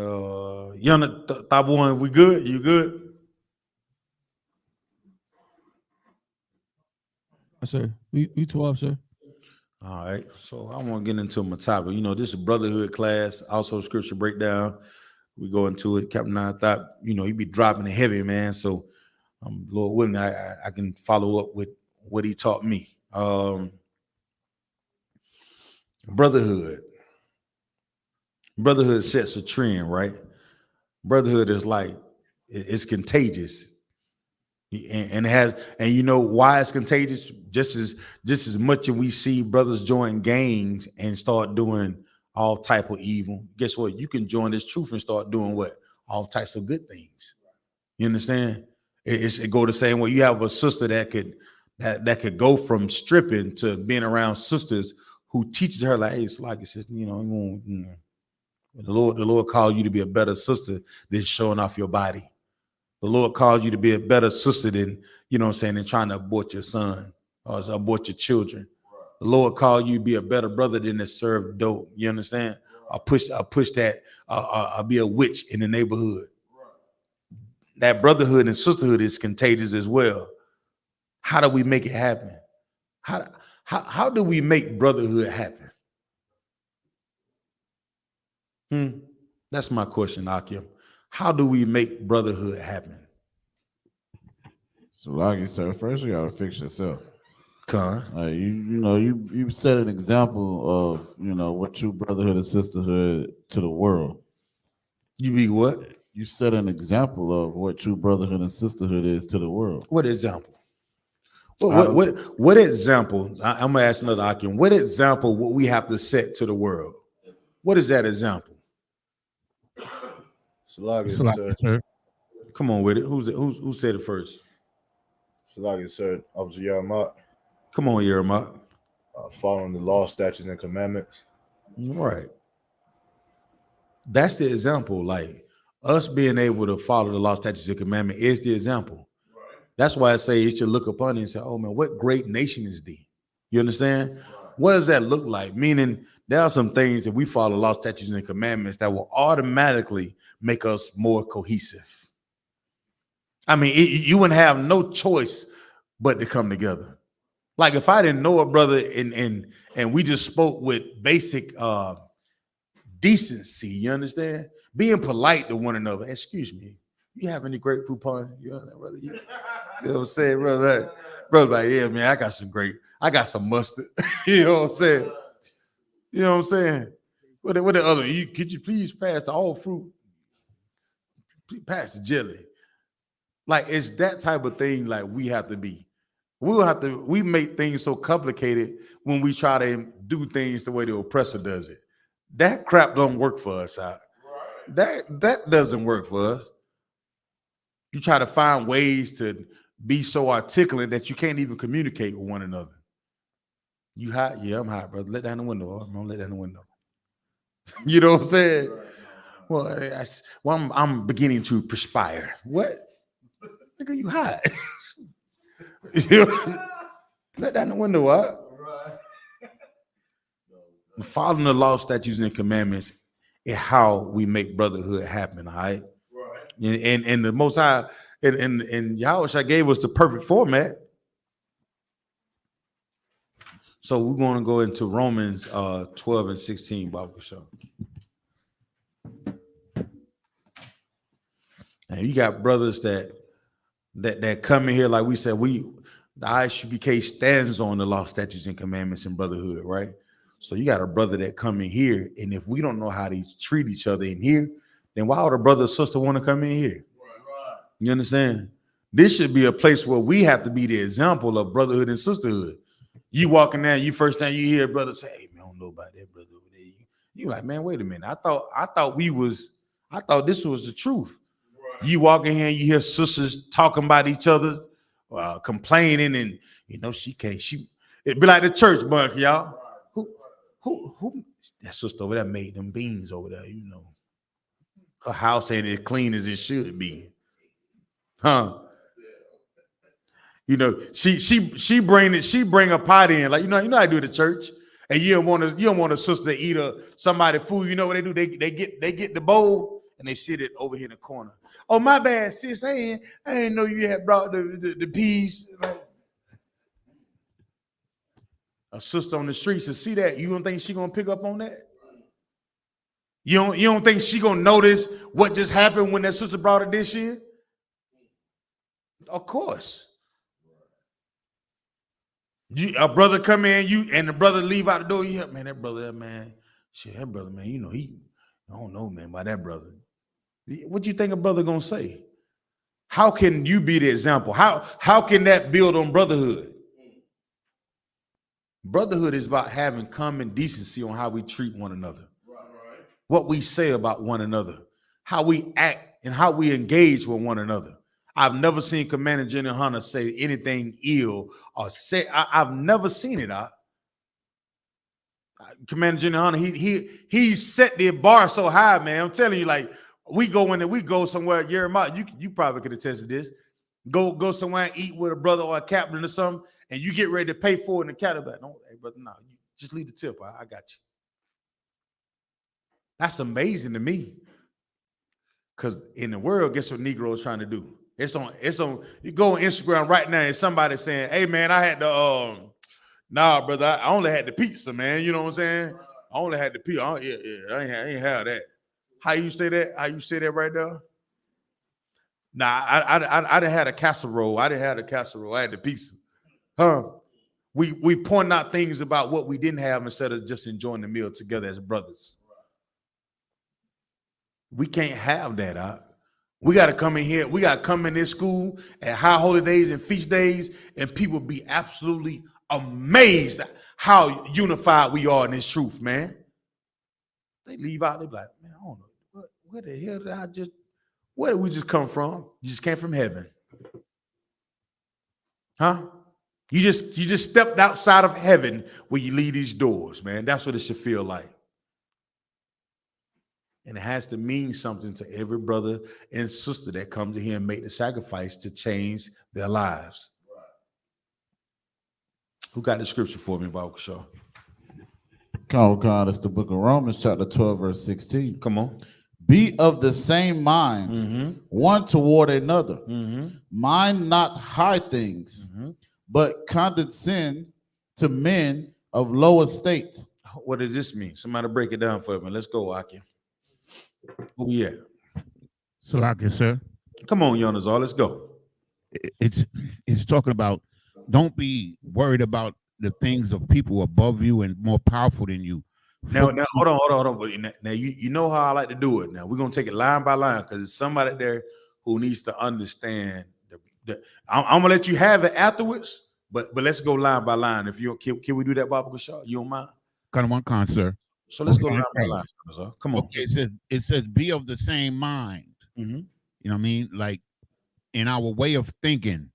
young Tabuan. We good? You good? Sir. We 12, sir. All right. So I want to get into my topic. You know, this is Brotherhood class, also scripture breakdown. We go into it. Captain I thought, you know, he'd be dropping it heavy, man. So Lord willing, I can follow up with what he taught me. Brotherhood. Brotherhood sets a trend, right? Brotherhood is like it's contagious, and it has, and you know why it's contagious? Just as much as we see brothers join gangs and start doing all type of evil. Guess what? You can join this truth and start doing what? All types of good things. You understand? It go the same way. You have a sister that could go from stripping to being around sisters who teaches her like, hey, it's like it says, you know, the Lord called you to be a better sister than showing off your body. The Lord called you to be a better sister than, you know what I'm saying, than trying to abort your son or abort your children. The Lord called you to be a better brother than to serve dope. You understand? I push that. I'll be a witch in the neighborhood. That brotherhood and sisterhood is contagious as well. How do we make it happen? How do we make brotherhood happen? That's my question, Akim. How do we make brotherhood happen? So, like you said, first you gotta fix yourself. Con. You set an example of what true brotherhood and sisterhood to the world. You be what? You set an example of what true brotherhood and sisterhood is to the world. What example? What example? I'm gonna ask another Akim. What example would we have to set to the world? What is that example? Sir. Come on with it. Who said it first? Salaki said, Officer Yahamanna, Come on, Yerma. following the law, statutes, and commandments. Right. That's the example. Like us being able to follow the law, statutes, and commandment is the example. Right. That's why I say you should look upon it and say, oh man, what great nation is thee? You understand? Right. What does that look like? Meaning there are some things that we follow law, statutes, and commandments that will automatically make us more cohesive. I mean, you wouldn't have no choice but to come together. Like if I didn't know a brother and we just spoke with basic decency, you understand? Being polite to one another. Excuse me, you have any great poupon? You know brother? You know what I'm saying, brother? Brother, like, yeah, man, I got some mustard. You know what I'm saying? You know what I'm saying? What the other? Could you please pass the all fruit? Please pass the jelly. Like it's that type of thing. Like we have to be. We make things so complicated when we try to do things the way the oppressor does it. That crap don't work for us. That doesn't work for us. You try to find ways to be so articulate that you can't even communicate with one another. You hot? Yeah, I'm hot, brother. Let down the window. I'm gonna let down the window. You know what I'm saying? Well, I'm beginning to perspire. What? Nigga, you hot? Let down the window up. Following the law, statutes, and commandments is how we make brotherhood happen. All right. And the Most High and Yahweh gave us the perfect format. So we're going to go into Romans 12 and 16, Bible show. And you got brothers that come in here, like we said, the I.S.U.P.K stands on the law, statutes, and commandments and brotherhood, right? So you got a brother that come in here, and if we don't know how to treat each other in here, then why would a brother or sister want to come in here? Right. You understand? This should be a place where we have to be the example of brotherhood and sisterhood. You walking there, you first thing you hear a brother say, hey, man, I don't know about that brother over there. You like, man, wait a minute. I thought this was the truth. Right. You walk in here, you hear sisters talking about each other, complaining, and it'd be like the church bunch, y'all. Who that sister over there made them beans over there, her house ain't as clean as it should be, huh? You know, she bring a pot in, like you know I do at the church, and you don't want a sister to eat somebody food. You know what they do? They get the bowl and they sit it over here in the corner. Oh, my bad, sis. I didn't know you had brought the peas. A sister on the streets to see that, you don't think she gonna pick up on that? You don't think she gonna notice what just happened when that sister brought a dish in? Of course. A brother come in, and the brother leave out the door. You man, that brother, man, you know, I don't know, man, about that brother. What you think a brother gonna say? How can you be the example? How can that build on brotherhood? Brotherhood is about having common decency on how we treat one another, what we say about one another, how we act and how we engage with one another. I've never seen Commander General Hunter say anything ill or say. I've never seen it. Commander General Hunter, he set the bar so high, man. I'm telling you, like we go somewhere. Jeremiah, you probably could attest to this. Go somewhere and eat with a brother or a captain or something, and you get ready to pay for it, and the captain like, no, hey brother, no, you just leave the tip. I got you. That's amazing to me. Because in the world, guess what Negro is trying to do? It's on. You go on Instagram right now, and somebody saying, "Hey man, I had the nah, brother, I only had the pizza, man. You know what I'm saying? I only had the pizza. I ain't have that. How you say that? How you say that right there? Nah, I didn't have a casserole. I didn't have the casserole. I had the pizza. Huh? We point out things about what we didn't have instead of just enjoying the meal together as brothers. We can't have that. We got to come in here. We got to come in this school at high holy days and feast days, and people be absolutely amazed at how unified we are in this truth, man. They leave out. They be like, man, I don't know where the hell where did we just come from? You just came from heaven, huh? You just stepped outside of heaven when you leave these doors, man. That's what it should feel like. And it has to mean something to every brother and sister that come to here and make the sacrifice to change their lives. Who got the scripture for me, Bob Shaw? God, it's the book of Romans, chapter 12, verse 16. Come on. Be of the same mind, one toward another. Mind not high things, but condescend to men of low estate. What does this mean? Somebody break it down for me. Let's go, Aki. Who we at? Salaki, sir. Come on, Yonazar, let's go. It's talking about don't be worried about the things of people above you and more powerful than you. Now, hold on. Now, you know how I like to do it. Now, we're going to take it line by line because there's somebody there who needs to understand. I'm going to let you have it afterwards, but let's go line by line. If you can we do that, Baba Shaw? You don't mind? Kind of one con, sir. So let's go line by line. Come on. Okay, it says be of the same mind. You know what I mean? Like in our way of thinking,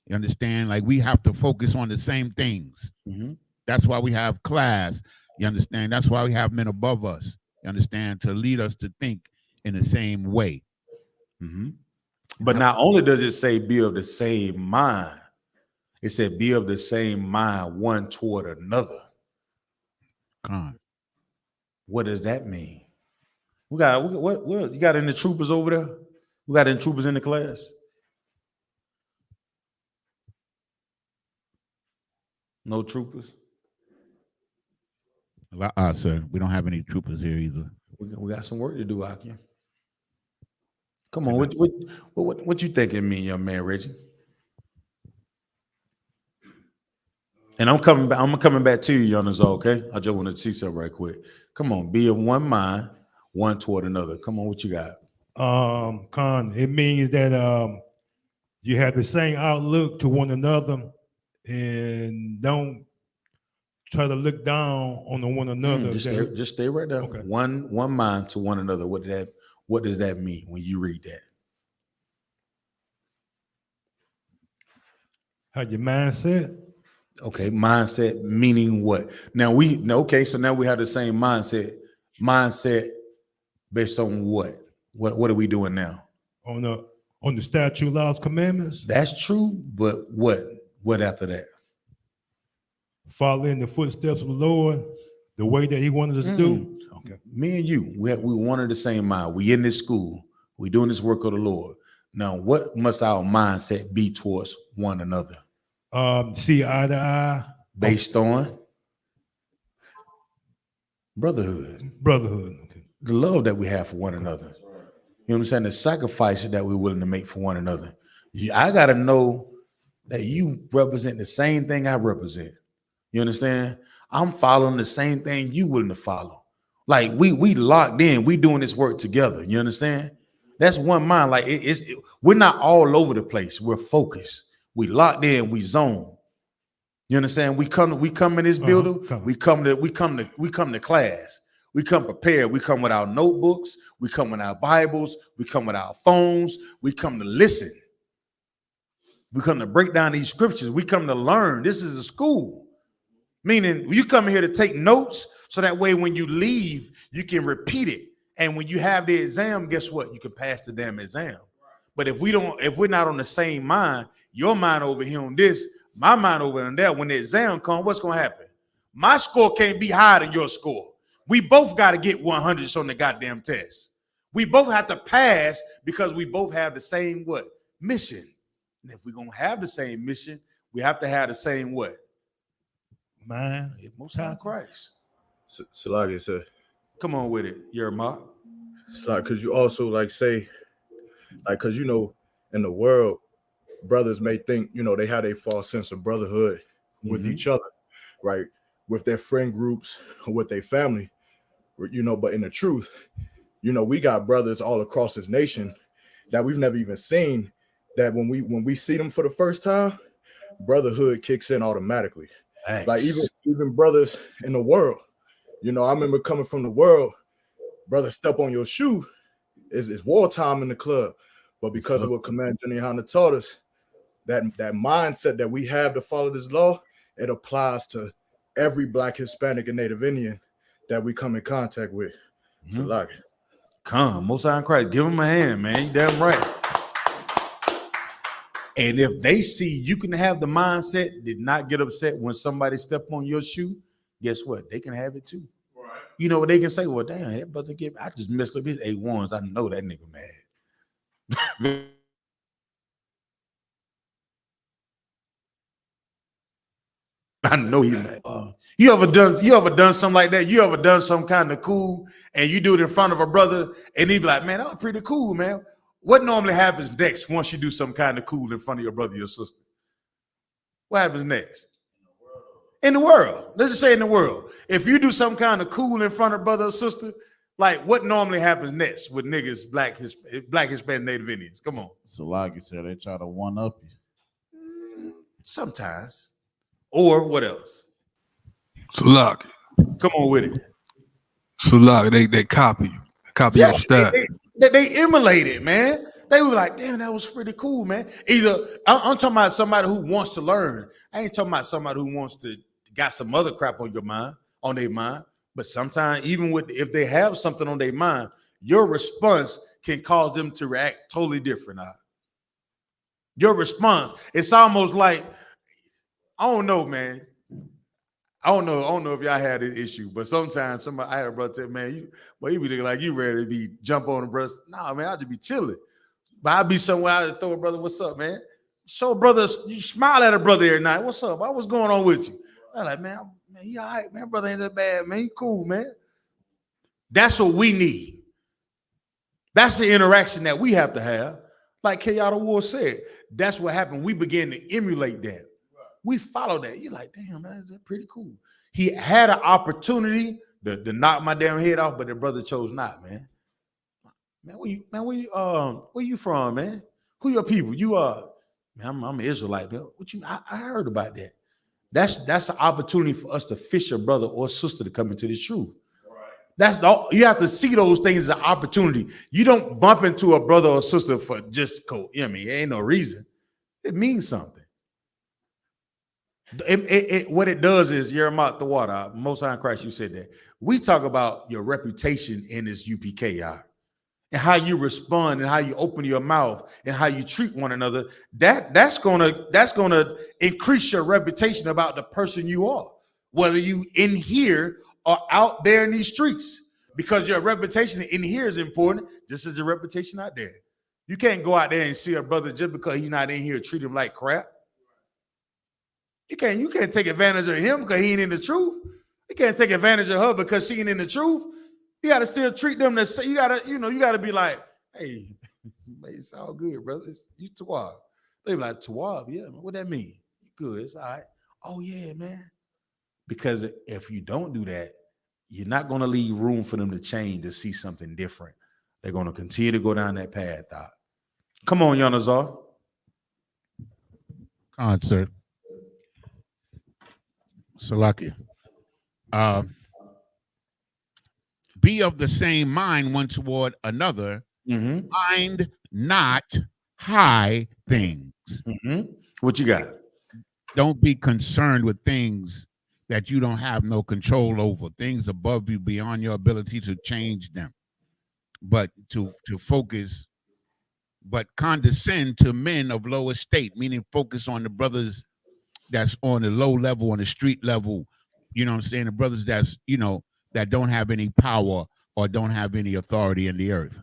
you understand? Like we have to focus on the same things. That's why we have class. You understand? That's why we have men above us. You understand? To lead us to think in the same way. But not only does it say be of the same mind, it said be of the same mind one toward another. What does that mean? What you got any troopers over there? We got any troopers in the class? No troopers? Sir, we don't have any troopers here either. We got some work to do, Akim. Come on, what you think it mean, young man, Reggie? And I'm coming back to you, Yonazar, okay? I just want to see something right quick. Come on, be of one mind, one toward another. Come on, what you got? Con, it means that you have the same outlook to one another and don't try to look down on one another. Just stay right there. Okay. One mind to one another. What does that mean when you read that? How your mindset? Okay, mindset meaning what? Now so now we have the same mindset. Mindset based on what? What are we doing now? On on the statute, laws, commandments. That's true, but what after that? Follow in the footsteps of the Lord, the way that He wanted us to do. Okay. Me and you, we one of the same mind. We in this school. We doing this work of the Lord. Now, what must our mindset be towards one another? See eye to eye. Based on brotherhood. Brotherhood. Okay. The love that we have for one another. You know what I'm saying? The sacrifices that we're willing to make for one another. I got to know that you represent the same thing I represent. You understand? I'm following the same thing you willing to follow. Like we locked in. We doing this work together. You understand? That's one mind. Like we're not all over the place. We're focused. We locked in. We zone. You understand? We come in this building. We come to class. We come prepared. We come with our notebooks. We come with our Bibles. We come with our phones. We come to listen. We come to break down these scriptures. We come to learn. This is a school. Meaning you come here to take notes so that way when you leave, you can repeat it. And when you have the exam, guess what? You can pass the damn exam. But if we're not on the same mind, your mind over here on this, my mind over on there, when the exam comes, what's going to happen? My score can't be higher than your score. We both got to get 100s on the goddamn test. We both have to pass because we both have the same what? Mission. And if we're going to have the same mission, we have to have the same what? Man, Most High Christ. So like I said, come on with it, Yerma. It's like, because you also like say, like, because in the world, brothers may think they have a false sense of brotherhood with each other, right? With their friend groups, with their family, but in the truth, we got brothers all across this nation that we've never even seen. That when we see them for the first time, brotherhood kicks in automatically. Thanks. Like even brothers in the world, I remember coming from the world, brother, step on your shoe, it's wartime in the club. But because of what Commander YAHANNA taught us, that mindset that we have to follow this law, it applies to every Black, Hispanic, and Native Indian that we come in contact with. So like, come, Most High Christ, give them a hand, man. You damn right. And if they see you can have the mindset, did not get upset when somebody step on your shoe, guess what? They can have it too. Right. You know what they can say? Well, damn, that brother I just messed up his A1s. I know that nigga mad. I know you mad. You ever done something like that? You ever done some kind of cool and you do it in front of a brother and he be like, man, that was pretty cool, man. What normally happens next once you do some kind of cool in front of your brother or your sister? What happens next? In the world. Let's just say in the world. If you do some kind of cool in front of brother or sister, like what normally happens next with niggas, Black, Hispanic, Native Indians? Come on. So like you said, they try to one up you. Sometimes. Or what else? Salak. Come on with it. Salak, they copy you. Copy your style. They emulate it, man. They were like, damn, that was pretty cool, man. Either I'm talking about somebody who wants to learn. I ain't talking about somebody who wants to got some other crap on their mind. But sometimes, even if they have something on their mind, your response can cause them to react totally different. Your response, it's almost like, I don't know, man. I don't know if y'all had this issue, but sometimes I had a brother say, man, you be looking like you ready to be jump on the breast. Nah, man, I'll just be chilling. But I'll be somewhere I'd throw a brother, what's up, man? Show a brother, you smile at a brother every night. What's up? What's going on with you? I'm like, man, he all right, man. Brother ain't that bad, man. He cool, man. That's what we need. That's the interaction that we have to have. Like N.W.O said, that's what happened. We began to emulate that. We follow that. You're like, damn, man, that's pretty cool. He had an opportunity to knock my damn head off, but the brother chose not, man. Where you from, man? Who your people? You man, I'm an Israelite, man. I heard about that. That's an opportunity for us to fish a brother or sister to come into this truth. You have to see those things as an opportunity. You don't bump into a brother or sister for just cool. You know what I mean? It ain't no reason. It means something. What it does is, you're out the water. Most High Christ, you said that. We talk about your reputation in this UPK. and how you respond and how you open your mouth and how you treat one another, that's gonna increase your reputation about the person you are, whether you in here or out there in these streets, because your reputation in here is important just as your reputation out there. You can't go out there and see a brother just because he's not in here, treat him like crap. You can't take advantage of him because he ain't in the truth. You can't take advantage of her because she ain't in the truth. You gotta still treat them the same. You gotta be like, hey, it's all good, brother. You Tawab. They be like, Tawab, yeah, man, what that mean? You good, it's all right. Oh, yeah, man. Because if you don't do that, you're not gonna leave room for them to change, to see something different. They're gonna continue to go down that path. Come on, Yanazar. Sir. Salakia. Be of the same mind one toward another. Mind not high things. What you got? Don't be concerned with things that you don't have no control over, things above you, beyond your ability to change them, but to focus, but condescend to men of low estate, meaning focus on the brothers that's on the low level, on the street level, you know what I'm saying? The brothers that's, that don't have any power or don't have any authority in the earth.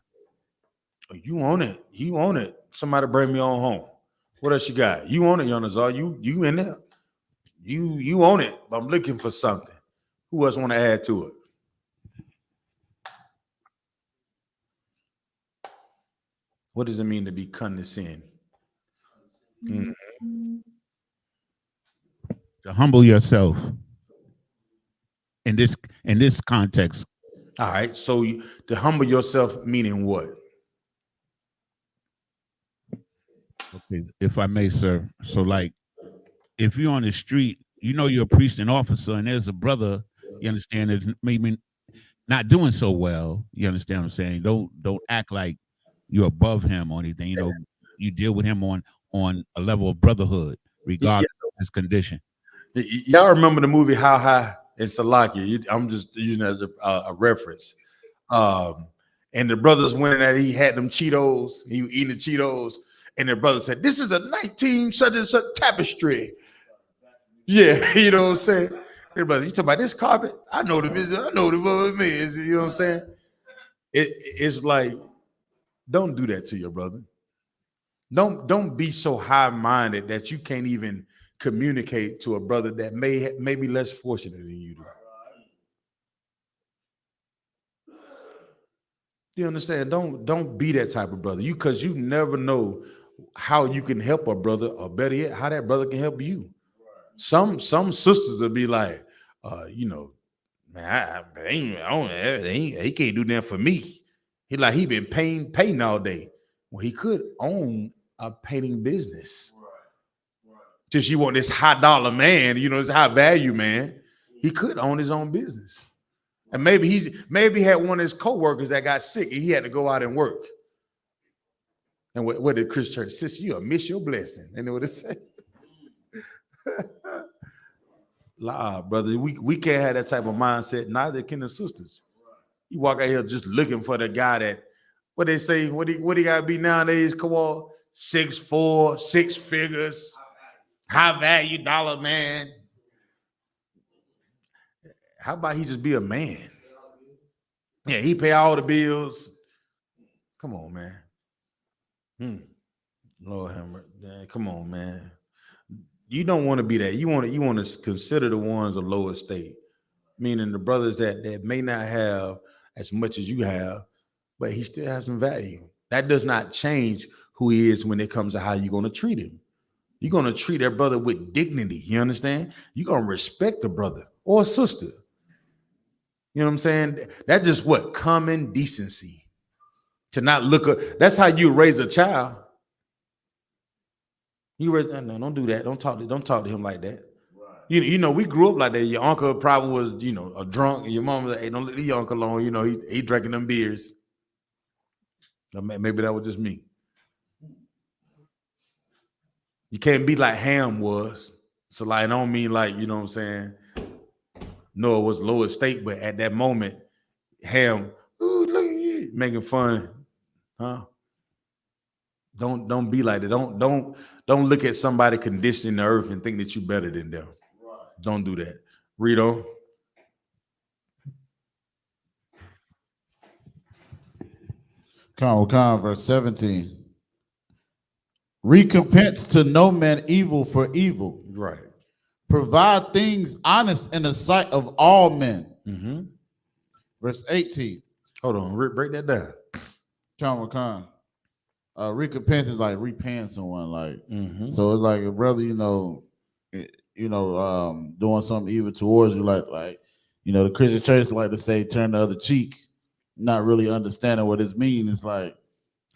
You own it. You own it. Somebody bring me on home. What else you got? You own it, Yanazar. You in there. You own it. But I'm looking for something. Who else want to add to it? What does it mean to be condescend? To humble yourself in this context. All right. So to humble yourself, meaning what? Okay, if I may, sir. So, like, if you're on the street, you're a priest and officer, and there's a brother, you understand, that's maybe not doing so well. You understand what I'm saying? Don't act like you're above him or anything. You deal with him on a level of brotherhood, regardless of his condition. Y'all remember the movie How High in Salakia? I'm just using it as a reference. And the brothers went in there, he had them Cheetos, he was eating the Cheetos, and the brother said, "This is a 19 such and such tapestry." Yeah, you know what I'm saying? Everybody, you talking about this carpet? I know the business. I know the business. You know what I'm saying? It's like, don't do that to your brother. Don't be so high-minded that you can't even communicate to a brother that may be less fortunate than you do. You understand? Don't be that type of brother. Because you never know how you can help a brother, or better yet, how that brother can help you. Some sisters will be like, man, he can't do that for me. He been painting all day. Well, he could own a painting business. Just you want this high dollar man, this high value man. He could own his own business. And maybe he had one of his co-workers that got sick and he had to go out and work. And what did Chris Church? Sister, you'll miss your blessing. You know what it said? Nah, brother, we can't have that type of mindset. Neither can the sisters. You walk out here just looking for the guy that, what they say, what he got to be nowadays, come on, 6'4", 6 figures, high value dollar man. How about he just be a man? Yeah, he pay all the bills. Come on, man. Lord have mercy. Come on, man. You don't want to be that. You want to consider the ones of low estate, meaning the brothers that may not have as much as you have, but he still has some value. That does not change who he is when it comes to how you're going to treat him. You're going to treat that brother with dignity. You understand? You're going to respect the brother or sister. You know what I'm saying? That's just what? Common decency. To not look up. That's how you raise a child. You raise, no, don't do that. Don't talk to him like that. Right. We grew up like that. Your uncle probably was, a drunk, and your mom was like, hey, don't leave your uncle alone. He drinking them beers. Maybe that was just me. You can't be like Ham was. So like, I don't mean like, you know what I'm saying? Noah was low estate, but at that moment, Ham, ooh, look at you, making fun. Huh? Don't be like that. Don't look at somebody conditioning the earth and think that you're better than them. Right. Don't do that. Read on. Verse 17. Recompense to no man evil for evil. Right. Provide things honest in the sight of all men. Mm-hmm. Verse 18. Hold on, break that down. Recompense is like repaying someone, like so it's like a brother, doing something evil towards you, like the Christian church like to say turn the other cheek, not really understanding what it means. It's like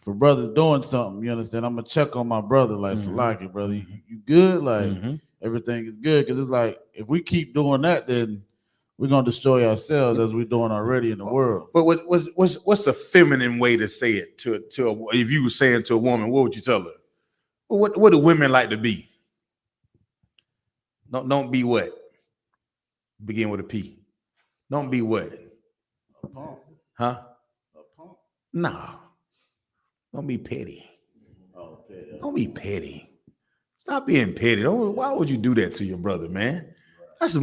for brothers doing something, you understand, I'm gonna check on my brother, like Salaki, brother, you good, like everything is good, because it's like if we keep doing that, then we're gonna destroy ourselves as we're doing already in the world. But what's a feminine way to say it to if you were saying to a woman, what would you tell her? What do women like to be? Don't be what? Begin with a P. Don't be what? A punk. Huh? A punk. No. Don't be petty. Oh, petty. Don't be petty. Stop being petty. Why would you do that to your brother, man? That's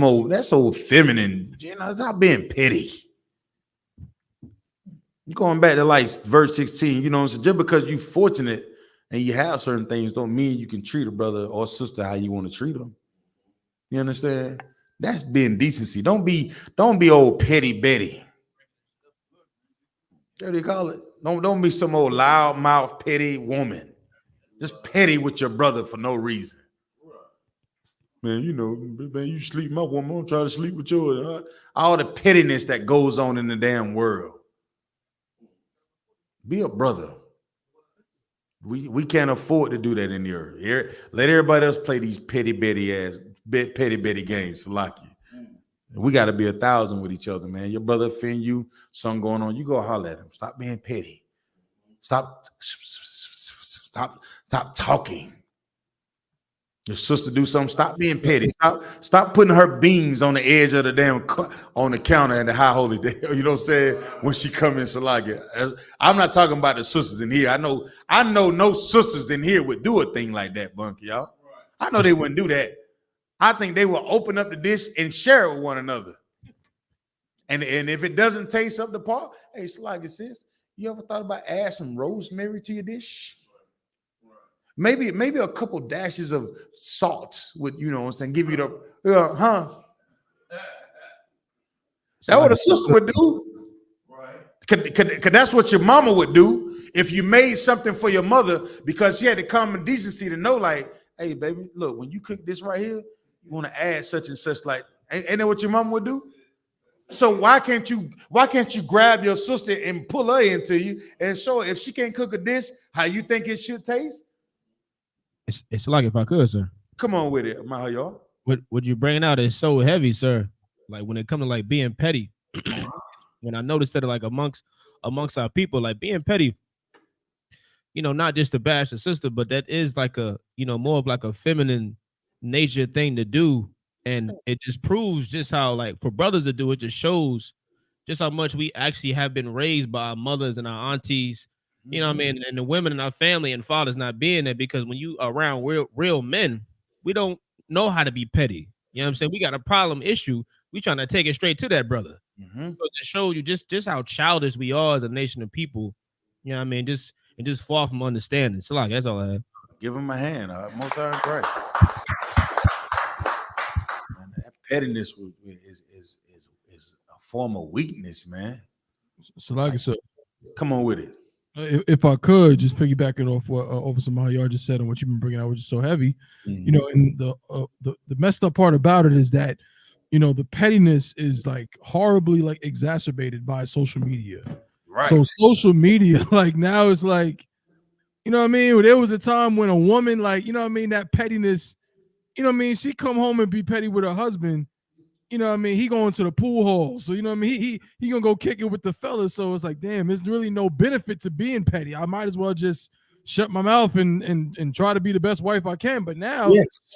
so feminine. Stop being petty. You're going back to like verse 16, so just because you're fortunate and you have certain things don't mean you can treat a brother or sister how you want to treat them. You understand? That's being decency. Don't be old petty Betty. What do you call it? Don't be some old loudmouth petty woman. Just petty with your brother for no reason. Man, you sleep my woman, I'm trying to sleep with yours. All the pettiness that goes on in the damn world. Be a brother. We can't afford to do that in the earth. Let everybody else play these petty Betty games, Salaki. We got to be 1,000 with each other, man. Your brother offend you, something going on, you go holler at him. Stop being petty. Stop talking. Your sister do something, stop being petty. Stop putting her beans on the edge of the damn on the counter in the high holy day. You know what I'm saying? When she come in Salaki. I'm not talking about the sisters in here. I know no sisters in here would do a thing like that, Bunky, y'all. I know they wouldn't do that. I think they will open up the dish and share it with one another. And if it doesn't taste up the part, hey, Salaki, sis, you ever thought about adding some rosemary to your dish? Maybe a couple dashes of salt would, give you the, That's what a sister would do. Right. Cause that's what your mama would do if you made something for your mother, because she had the common decency to know, like, hey, baby, look, when you cook this right here, you want to add such and such, like, ain't that what your mama would do? So why can't you grab your sister and pull her into you and show her if she can't cook a dish how you think it should taste? It's like, if I could, sir. Come on with it, my y'all. What you bringing out is so heavy, sir. Like when it comes to like being petty, when I noticed that like amongst our people, like being petty, not just to bash the sister, but that is like a, more of like a feminine nature thing to do. And it just proves just how, like, for brothers to do it, just shows just how much we actually have been raised by our mothers and our aunties. You know what I mean? And the women in our family and fathers not being there, because when you are around real men, we don't know how to be petty. You know what I'm saying? We got a problem issue. We trying to take it straight to that brother. So to show you just how childish we are as a nation of people. You know what I mean? Just far from understanding. So like, that's all I have. Give him a hand. Most are great. And that pettiness is a form of weakness, man. So like I said, come on with it. If I could just piggybacking off what Officer Mahayar just said and what you've been bringing out, which is so heavy, and the messed up part about it is that, the pettiness is like horribly like exacerbated by social media. Right. So social media, like now it's like, what I mean? There was a time when a woman, like, that pettiness, she come home and be petty with her husband. He going to the pool hall. So, he gonna go kick it with the fellas. So it's like, damn, there's really no benefit to being petty. I might as well just shut my mouth and try to be the best wife I can. But now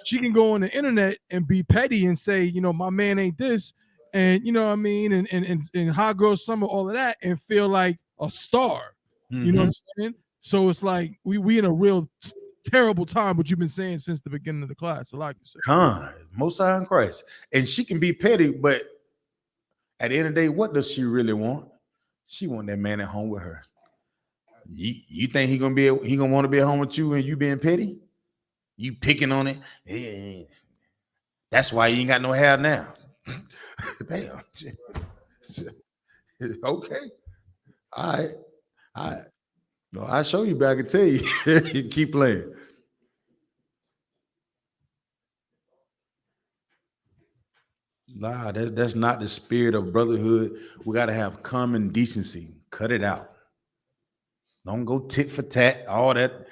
she can go on the internet and be petty and say, my man ain't this. And, and hot girl summer, all of that, and feel like a star. You know what I'm saying? So it's like we in a real terrible time, what you've been saying since the beginning of the class. I like you, sir. Most High in Christ. And she can be petty, but at the end of the day, what does she really want? She want that man at home with her. You think he gonna want to be at home with you and you being petty? You picking on it? Yeah. That's why you ain't got no hair now. Damn. Okay. All right. No, I'll show you, but I can tell you. You keep playing. Nah, that's not the spirit of brotherhood. We got to have common decency. Cut it out. Don't go tit for tat. All that.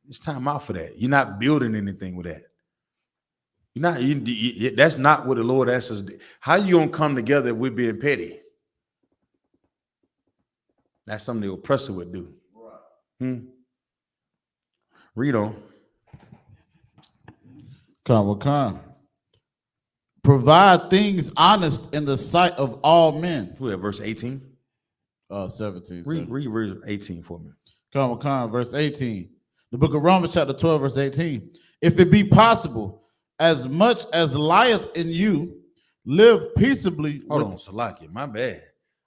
It's time out for that. You're not building anything with that. You're not. That's not what the Lord asks us to do. How you gonna come together if we're being petty? That's something the oppressor would do. Read on. Come. Provide things honest in the sight of all men. We have verse 18. 17. Read verse 18 for me. Come, verse 18. The book of Romans, chapter 12, verse 18. If it be possible, as much as lieth in you, live peaceably. Hold on, Salakia, my bad.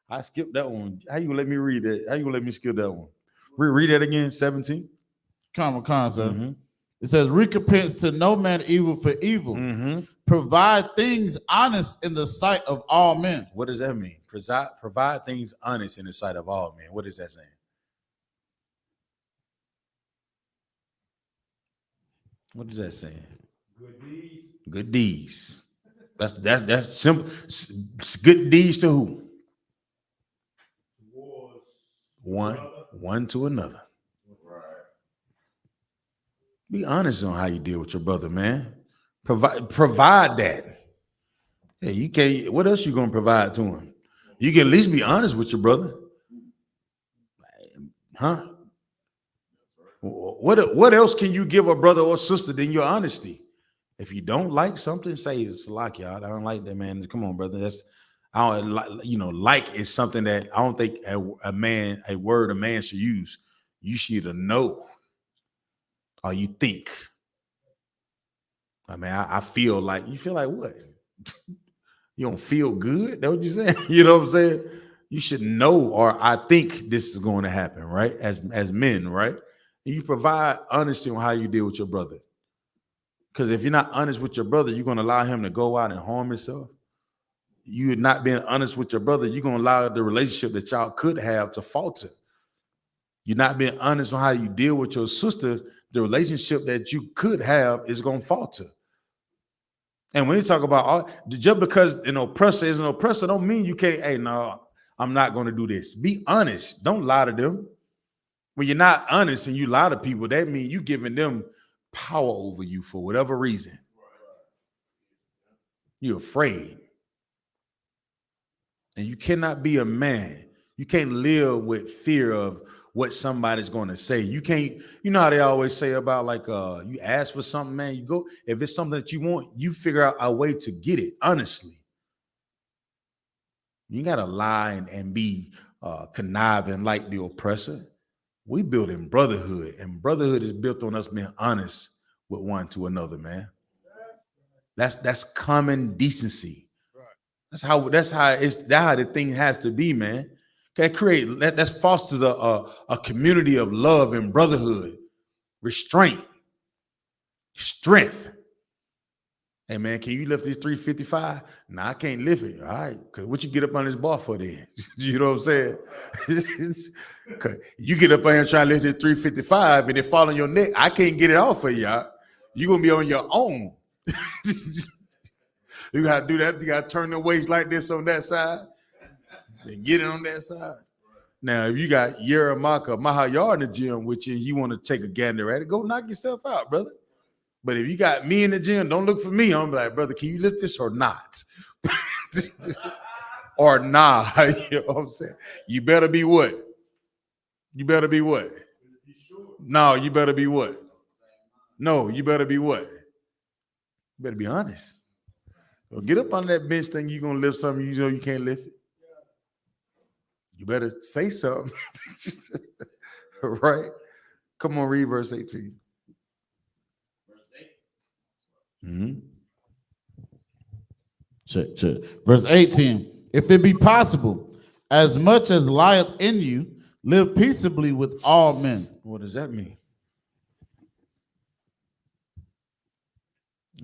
I skipped that one. How you gonna let me read that? How you gonna let me skip that one? Read that again, 17. Come, sir. It says, recompense to no man evil for evil. Provide things honest in the sight of all men. What does that mean? Provide things honest in the sight of all men. What is that saying? What is that saying? Good deeds. That's simple. Good deeds to who? One to another. Be honest on how you deal with your brother, man. Provide that. Hey, you can't. What else you gonna provide to him? You can at least be honest with your brother, huh? What else can you give a brother or sister than your honesty? If you don't like something, say it's like y'all. I don't like that, man. Come on, brother. I don't like. Like is something that I don't think a word a man should use. You should either know or you think. I mean, I feel like. You feel like what? You don't feel good? That's what you're saying? You know what I'm saying? You should know, or I think this is going to happen, right? As men, right? And you provide honesty on how you deal with your brother. Because if you're not honest with your brother, you're going to allow him to go out and harm himself. You're not being honest with your brother, you're going to allow the relationship that y'all could have to falter. You're not being honest on how you deal with your sister, the relationship that you could have is going to falter. And when you talk about just because an oppressor is an oppressor, don't mean you can't, hey, no, I'm not going to do this. Be honest. Don't lie to them. When you're not honest and you lie to people, that means you giving them power over you for whatever reason. You're afraid. And you cannot be a man. You can't live with fear of what somebody's going to say. You can't, you know how they always say about like, you ask for something, man, you go, if it's something that you want, you figure out a way to get it, honestly. You got to lie and be conniving like the oppressor. We build in brotherhood, and brotherhood is built on us being honest with one to another, man. That's common decency. That's how the thing has to be, man. That's fosters a community of love and brotherhood, restraint, strength. Hey man, can you lift this 355? No, I can't lift it. All right, cause what you get up on this bar for then? You know what I'm saying? You get up on here and try to lift this 355 and it fall on your neck. I can't get it off for y'all. You're gonna be on your own. You gotta do that. You gotta turn the weights like this on that side and get it on that side. Now, if you got Yeramaka, Mahayar in the gym with you, and you want to take a gander at it, go knock yourself out, brother. But if you got me in the gym, don't look for me. I'm like, brother, can you lift this or not? Or nah, you know what I'm saying? You better be what? You better be what? No, you better be what? No, you better be what? You better be honest. Well, get up on that bench thing, you're going to lift something you know you can't lift it. You better say something. Right? Come on, read verse 18. Mm-hmm. Check. Verse 18. If it be possible, as much as lieth in you, live peaceably with all men. What does that mean?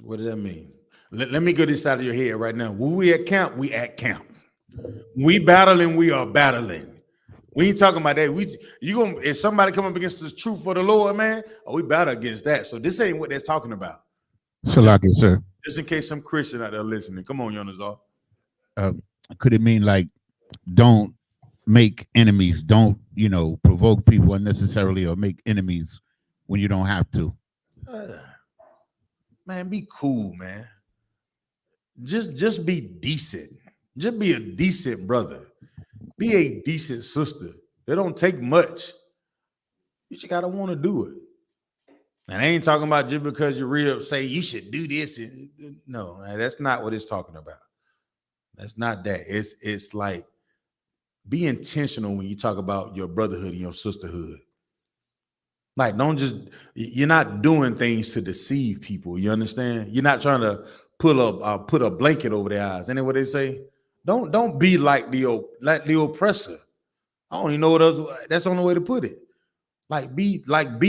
What does that mean? Let me get this out of your head right now. When we at camp, we at camp. We battling, we are battling. We ain't talking about that. If somebody come up against the truth for the Lord, man, we battle against that. So this ain't what they're talking about. Salaki, sir. Just in case some Christian out there listening. Come on, Yonazar. Could it mean like don't make enemies, don't provoke people unnecessarily or make enemies when you don't have to? Man, be cool, man. Just be decent. Just be a decent brother. Be a decent sister. It don't take much. You just gotta want to do it. And I ain't talking about just because your ribs say you should do this. No, man, that's not what it's talking about. That's not that. It's like be intentional when you talk about your brotherhood and your sisterhood. Like, you're not doing things to deceive people. You understand? You're not trying to put a blanket over their eyes. Ain't that what they say? Don't be like the oppressor. I don't even know what else. That's the only way to put it. Be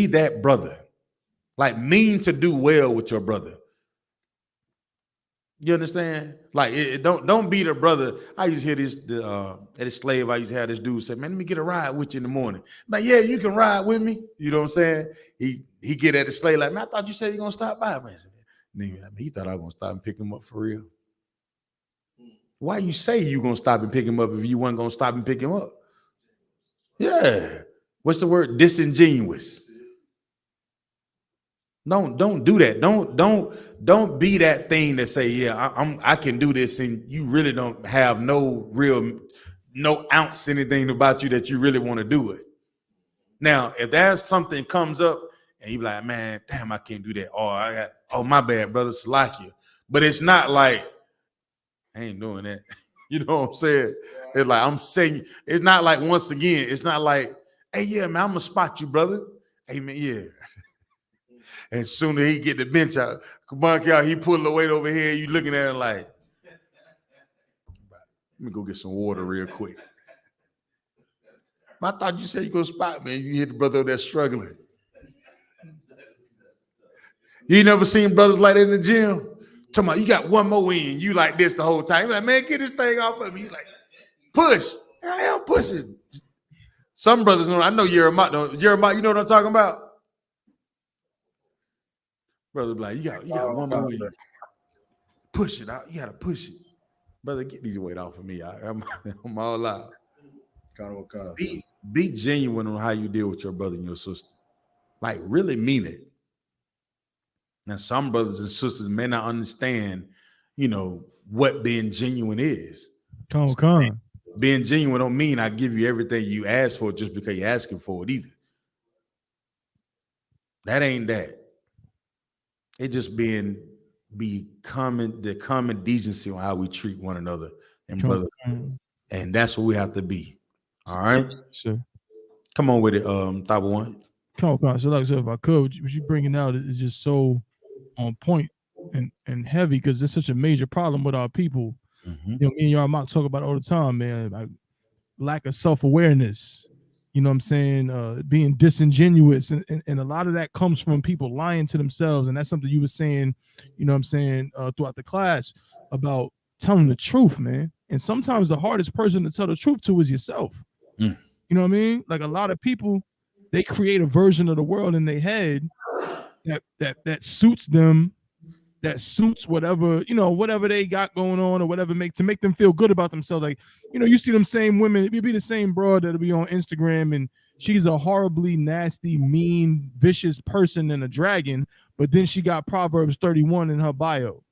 that brother. Like, mean to do well with your brother. You understand? Like, don't be the brother. I used to hear this at a slave. I used to have this dude say, "Man, let me get a ride with you in the morning." Like, yeah, you can ride with me. You know what I'm saying? He get at the slave like, "Man, I thought you said you're gonna stop by, man." He thought I was gonna stop and pick him up for real. Why you say you gonna stop and pick him up if you weren't gonna stop and pick him up? Yeah. What's the word? Disingenuous. Don't do that. Don't be that thing that say, yeah, I can do this, and you really don't have no ounce anything about you that you really want to do it. Now, if there's something comes up and you be like, man, damn, I can't do that. My bad, brother, Salakia. But it's not like I ain't doing that. You know what I'm saying? It's like I'm saying, it's not like, once again, it's not like, hey, yeah, man, I'm gonna spot you, brother. Hey, man, yeah. And soon as he get the bench out, he pull the weight over here. You looking at it like, let me go get some water real quick. I thought you said you gonna spot me. You hit the brother that's struggling. You ain't never seen brothers like that in the gym? Talking about, you got one more in. You like this the whole time. You're like, man, get this thing off of me. You like, push. I am pushing. Some brothers know. I know Jeremiah. Jeremiah, you know what I'm talking about? Brother, like, you got one more in. Push it out. You gotta push it. Brother, get these weight off of me. I'm all out. Be genuine on how you deal with your brother and your sister. Like, really mean it. Now, some brothers and sisters may not understand, what being genuine is. Being genuine don't mean I give you everything you ask for just because you're asking for it either. That ain't that. It just the common decency on how we treat one another and brotherhood. And that's what we have to be. All right? Sure. Come on with it, Type One. Come on. So, like I said, if I could, what you bringing out is just so on point and heavy, because it's such a major problem with our people. Me and y'all might talk about it all the time, man. Like, lack of self-awareness. You know what I'm saying? Being disingenuous. And a lot of that comes from people lying to themselves. And that's something you were saying, throughout the class about telling the truth, man. And sometimes the hardest person to tell the truth to is yourself. You know what I mean? Like, a lot of people, they create a version of the world in their head that suits them, that suits whatever they got going on, or whatever to make them feel good about themselves. Like, you see them same women, it'd be the same broad that'll be on Instagram, and she's a horribly nasty, mean, vicious person and a dragon, but then she got Proverbs 31 in her bio.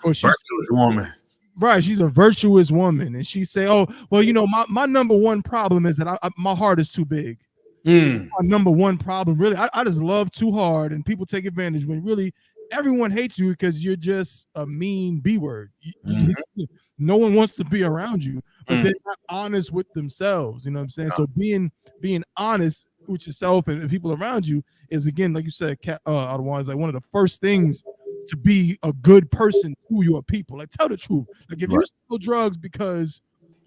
Or she's virtuous woman. Right, she's a virtuous woman, and she say, "Oh, well, my number one problem is that my heart is too big." My number one problem, really, I just love too hard, and people take advantage when really everyone hates you because you're just a mean B word. No one wants to be around you, but they're not honest with themselves. You know what I'm saying? So being honest with yourself and people around you is, again, like you said, Ottawa, is like one of the first things to be a good person to your people. Like, tell the truth. Like, if you sell drugs because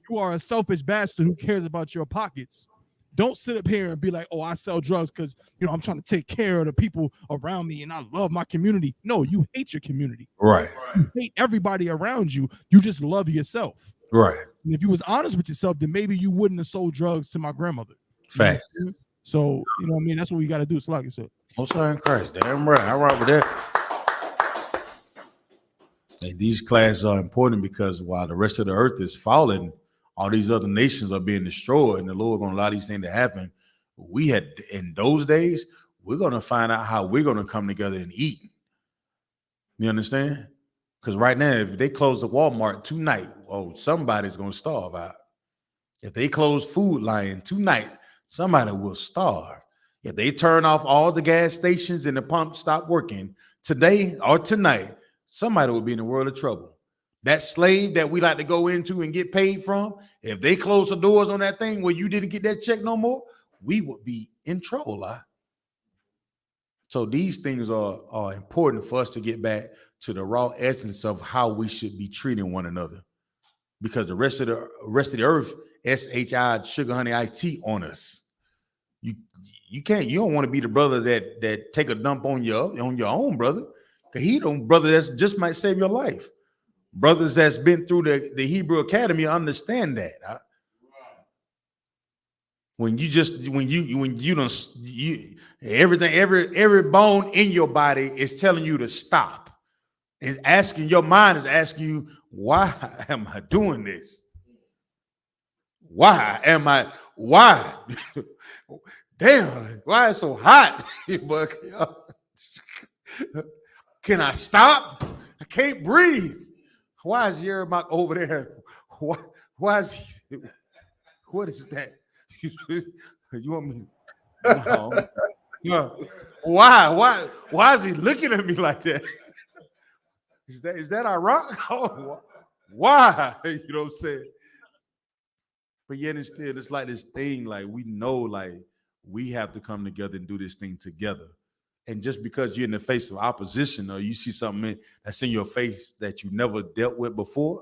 you are a selfish bastard who cares about your pockets, don't sit up here and be like, oh, I sell drugs because, you know, I'm trying to take care of the people around me and I love my community. No, you hate your community. Right. You hate everybody around you. You just love yourself. Right. And if you was honest with yourself, then maybe you wouldn't have sold drugs to my grandmother. Facts. You know? So, you know what I mean? That's what we got to do. It's like you said. Most High in Christ. Damn right. I rock with that. And these classes are important because while the rest of the earth is falling, all these other nations are being destroyed, and the Lord going to allow these things to happen. We had, in those days, we're going to find out how we're going to come together and eat. You understand? Because right now, if they close the Walmart tonight, somebody's going to starve out. If they close Food Lion tonight, somebody will starve. If they turn off all the gas stations and the pumps stop working today or tonight, somebody will be in a world of trouble. That slave that we like to go into and get paid from, if they close the doors on that thing where you didn't get that check no more, we would be in trouble. So these things are important for us to get back to the raw essence of how we should be treating one another. Because the rest of the earth, SHI, sugar honey IT on us. You don't want to be the brother that take a dump on your own brother. Because he don't brother that's just might save your life. Brothers that's been through the Hebrew Academy understand that. Every bone in your body is telling you to stop. It's asking, your mind is asking you, why am I doing this? Why? Damn, why is it so hot? Can I stop? I can't breathe. Why is Yermak over there? Why is he? What is that? You want me? No. Why is he looking at me like that? Is that our rock? Oh, why? You know what I'm saying? But yet instead, it's like this thing, like we know, like we have to come together and do this thing together. And just because you're in the face of opposition or you see something that's in your face that you never dealt with before,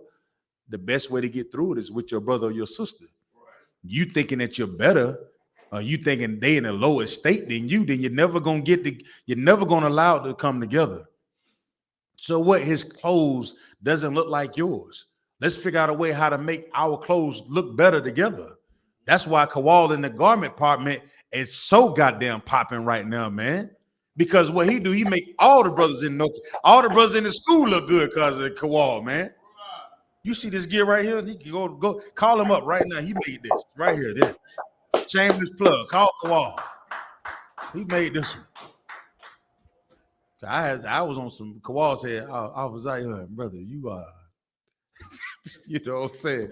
the best way to get through it is with your brother or your sister. You thinking that you're better, or you thinking they in a lower state than you, then you're never gonna allow it to come together. So what? His clothes doesn't look like yours. Let's figure out a way how to make our clothes look better together. That's why Kawal in the garment department is so goddamn popping right now, man. Because what he do, he make all the brothers in the school look good because of Kawal, man. You see this gear right here? He can go call him up right now. He made this right here. This shameless plug. Call Kawal. He made this one. I was on some Kawal said, I was like, brother, you are, you know what I'm saying?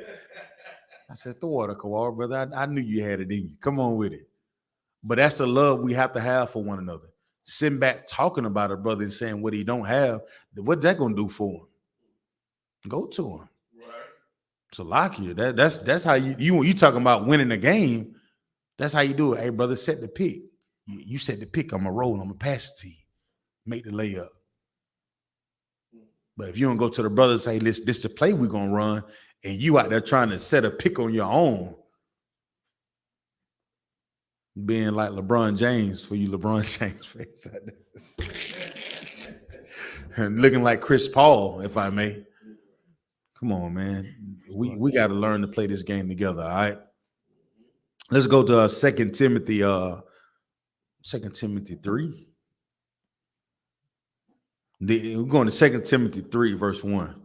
I said, the water, Kawal, brother. I knew you had it in you. Come on with it. But that's the love we have to have for one another. Sitting back talking about a brother and saying what he don't have, what's that gonna do for him? Go to him. Right. So lock you. That's how you talking about winning the game. That's how you do it. Hey, brother, set the pick. You set the pick. I'm gonna roll. I'm gonna pass it to you. Make the layup. But if you don't go to the brother and say, listen, this is the play we're gonna run, and you out there trying to set a pick on your own, being like LeBron James for you LeBron James fans out there. And looking like Chris Paul, if I may. Come on, man. We got to learn to play this game together, all right? Let's go to 2 Timothy 3. We're going to 2 Timothy 3, verse 1.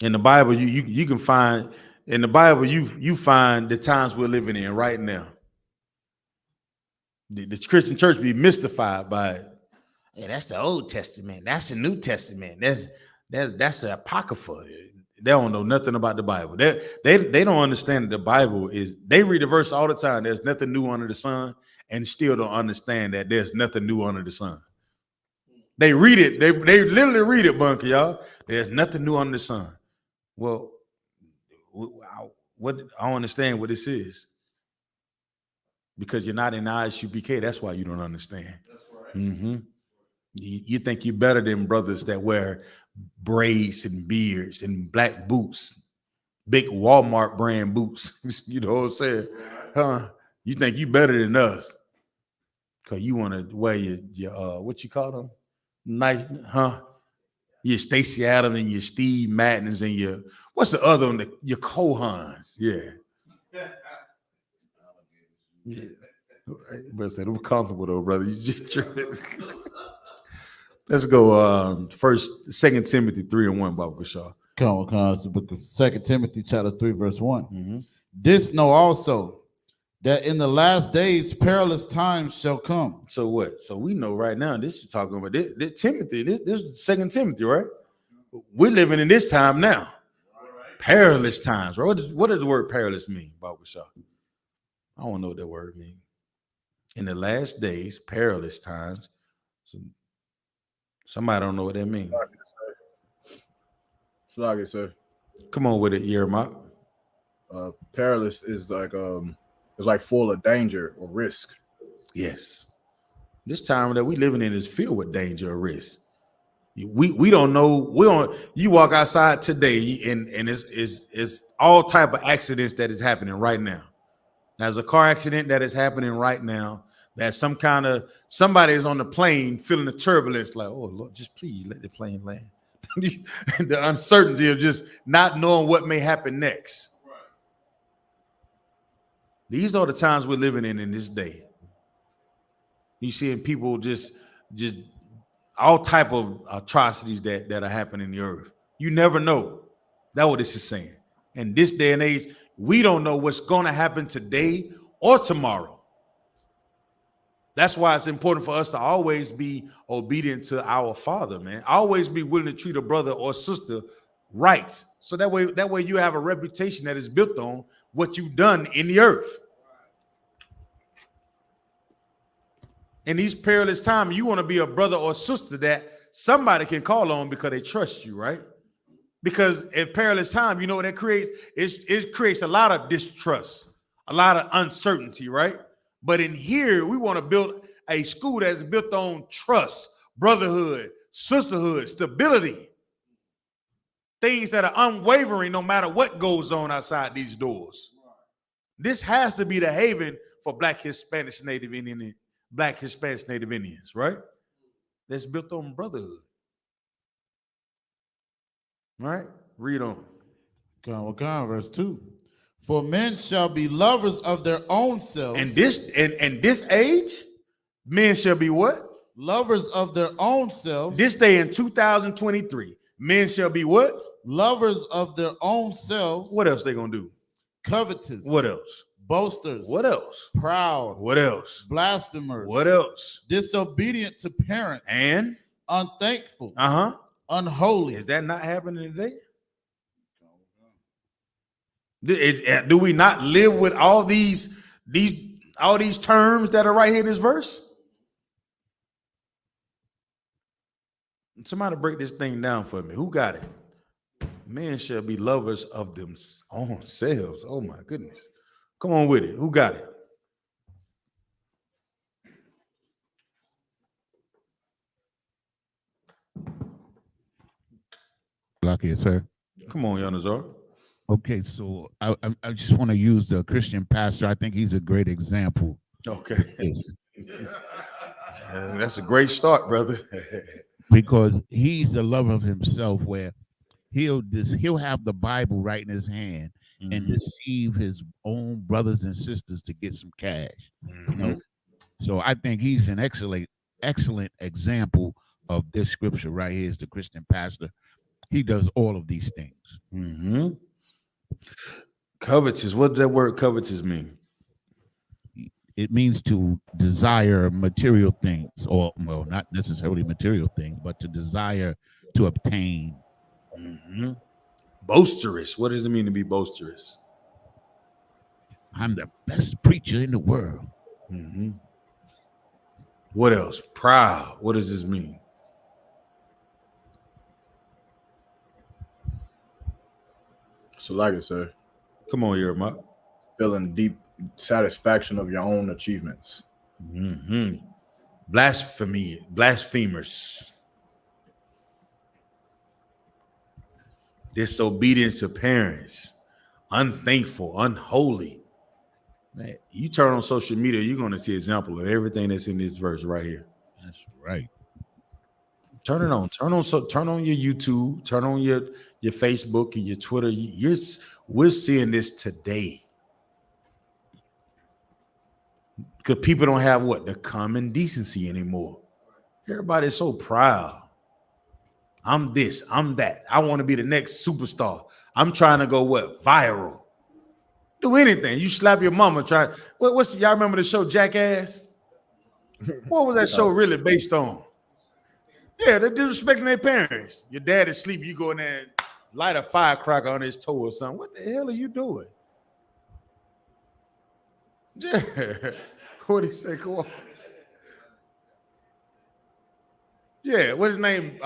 In the Bible, you can find, in the Bible, you find the times we're living in right now. The Christian church be mystified by it. Yeah, that's the Old Testament. That's the New Testament. That's the Apocrypha. They don't know nothing about the Bible. They don't understand that the Bible is. They read the verse all the time. There's nothing new under the sun, and still don't understand that there's nothing new under the sun. They read it. They literally read it, Bunker, y'all. There's nothing new under the sun. Well, what I don't understand what this is. Because you're not in I.S.U.P.K. That's why you don't understand. That's right. Mm-hmm. You think you're better than brothers that wear braids and beards and black boots, big Walmart brand boots. You know what I'm saying? Huh? You think you better than us because you want to wear your what you call them? Nice, huh? Your Stacey Adams and your Steve Maddens and your what's the other one? Your Kohans. Yeah. Yeah. But say, I'm comfortable though, brother. You just let's go. Second Timothy 3:1, Baba Bashar. Come on, it's the book of 2 Timothy chapter 3, verse 1. Mm-hmm. This know also that in the last days perilous times shall come. So what? So we know right now. This is talking about this Timothy. This is 2 Timothy, right? We're living in this time now. Perilous times, right? What does the word perilous mean, Baba Bashar? I don't know what that word means. In the last days, perilous times. Somebody don't know what that means. Slug it, sir. Come on with it, Yermak. Perilous is like it's like full of danger or risk. Yes. This time that we living in is filled with danger or risk. We don't know. We don't. You walk outside today, and it's all type of accidents that is happening right now. There's a car accident that is happening right now. That somebody is on the plane feeling the turbulence, like, oh Lord, just please let the plane land. The uncertainty of just not knowing what may happen next. Right. These are the times we're living in this day. You seeing people just all type of atrocities that are happening in the earth. You never know. That's what this is saying. In this day and age, we don't know what's going to happen today or tomorrow. That's why it's important for us to always be obedient to our Father, man. Always be willing to treat a brother or sister right. So that way you have a reputation that is built on what you've done in the earth. In these perilous times, you want to be a brother or sister that somebody can call on because they trust you, right? Because at perilous time, you know what that creates? It creates a lot of distrust, a lot of uncertainty, right? But in here, we want to build a school that's built on trust, brotherhood, sisterhood, stability, things that are unwavering no matter what goes on outside these doors. This has to be the haven for Black Hispanic Native Indians, right? That's built on brotherhood. All right, read on. Verse 2. For men shall be lovers of their own selves. And this age, men shall be what? Lovers of their own selves. This day in 2023, men shall be what? Lovers of their own selves. What else they gonna do? Covetous. What else? Boasters. What else? Proud. What else? Blasphemers. What else? Disobedient to parents. And unthankful. Unholy. Is that not happening today? Do we not live with all these terms that are right here in this verse? Somebody break this thing down for me. Who got it? Men shall be lovers of them own selves. Oh my goodness. Come on with it. Who got it? Lucky, sir. Come on, Yanazar. Okay, so I just want to use the Christian pastor. I think he's a great example. Okay. That's a great start, brother. Because he's the lover of himself, where he'll have the Bible right in his hand and deceive his own brothers and sisters to get some cash. You know? So I think he's an excellent example of this scripture right here. Is the Christian pastor. He does all of these things. Covetous. What does that word covetous mean? It means to desire material things, or well, not necessarily material things, but to desire to obtain. Boisterous. What does it mean to be boisterous? I'm the best preacher in the world. What else? Proud. What does this mean? So like I said, Come on here, Mark. feeling deep satisfaction of your own achievements. Blasphemers. Disobedience to parents, unthankful, unholy. Man, you turn on social media, you're going to see an example of everything that's in this verse right here. That's right. Turn it on. Turn on your YouTube. Turn on your Facebook and your Twitter. We're seeing this today. Because people don't have the common decency anymore. Everybody's so proud. I'm this, I'm that. I want to be the next superstar. I'm trying to go viral. Do anything. You slap your mama. Y'all remember the show Jackass? What was that show really based on? Yeah, they're disrespecting their parents. Your dad is asleep. You go in there and light a firecracker on his toe or something. What the hell are you doing? Yeah. What did he say? Come on. Yeah, what's his name?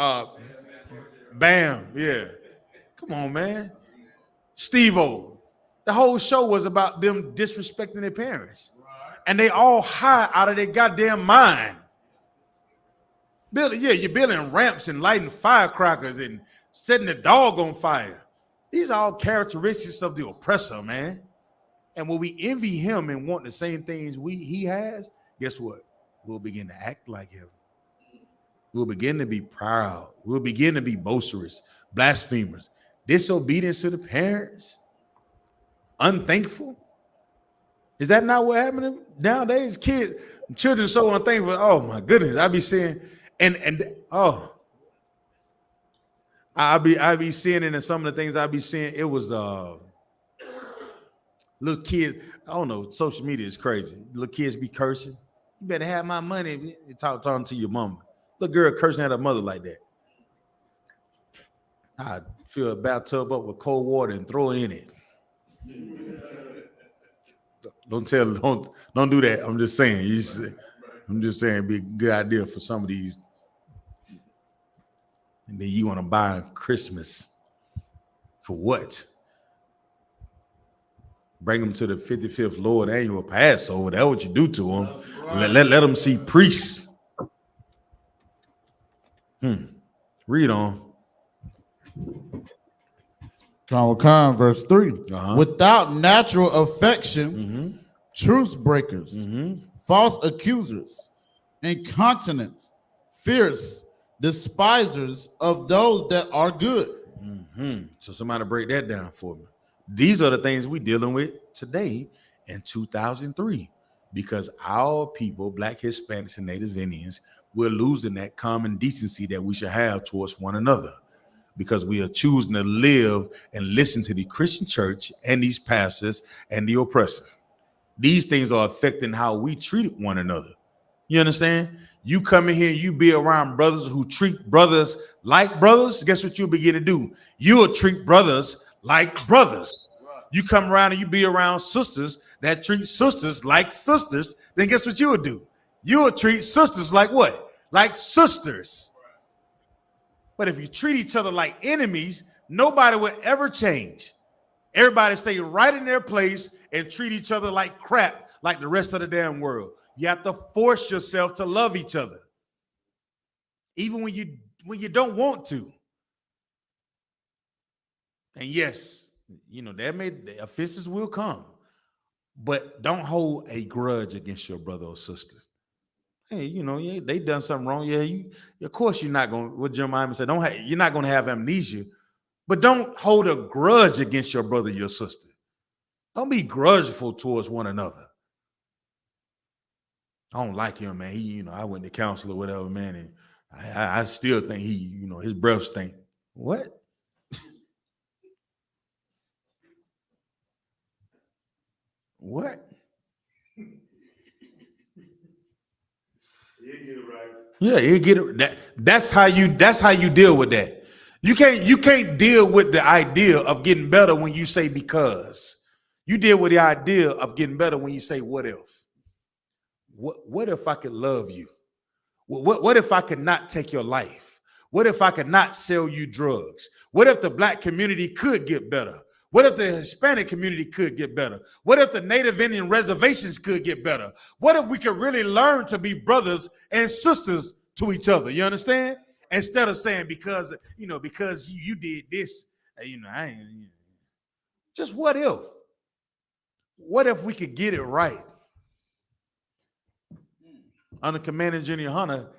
Bam. Yeah. Come on, man. Steve-O. The whole show was about them disrespecting their parents. And they all high out of their goddamn mind. You're building ramps and lighting firecrackers and setting the dog on fire. These are all characteristics of the oppressor, man. And when we envy him and want the same things he has, guess what? We'll begin to act like him. We'll begin to be proud. We'll begin to be boisterous, blasphemers, disobedience to the parents, unthankful. Is that not what happening nowadays? Children so unthankful. Oh my goodness, I be seeing I be seeing it in some of the things I be seeing. It was little kids. I don't know. Social media is crazy. Little kids be cursing. You better have my money. Talking to your mama. Little girl cursing at her mother like that. I fill a bathtub up with cold water and throw it in it. Don't do that. I'm just saying. It'd be a good idea for some of these. And then you want to buy Christmas for what? Bring them to the 55th Lord annual Passover. That's what you do to them. Right. Let them see priests. Read on. Verse 3. Without natural affection, truce breakers, false accusers, incontinent, fierce, despisers of those that are good. So somebody break that down for me. These are the things we're dealing with today in 2003, because our people, Black, Hispanics, and Native Indians, we're losing that common decency that we should have towards one another, because we are choosing to live and listen to the Christian church and these pastors and the oppressor. These things are affecting how we treat one another. You understand? You come in here, you be around brothers who treat brothers like brothers. Guess what you'll begin to do? You'll treat brothers like brothers. You come around and you be around sisters that treat sisters like sisters. Then guess what you would do? You will treat sisters like what? Like sisters. But if you treat each other like enemies, nobody will ever change. Everybody stay right in their place and treat each other like crap, like the rest of the damn world. You have to force yourself to love each other, even when you don't want to. And yes, the offenses will come, but don't hold a grudge against your brother or sister. Hey, they done something wrong. Yeah, of course you're not going. What Jeremiah said, you're not going to have amnesia, but don't hold a grudge against your brother, your sister. Don't be grudgeful towards one another. I don't like him, man. I went to counsel or whatever, man, and I still think his breath stink. What? What? He'll get it right. Yeah, he'll get it. That's how you deal with that. You can't deal with the idea of getting better when you say because. You deal with the idea of getting better when you say what if. What if I could love you? What if I could not take your life? What if I could not sell you drugs? What if the Black community could get better? What if the Hispanic community could get better? What if the Native Indian reservations could get better? What if we could really learn to be brothers and sisters to each other? You understand? Instead of saying because you did this, I ain't. Just what if? What if we could get it right? Under Commander Junior Hunter,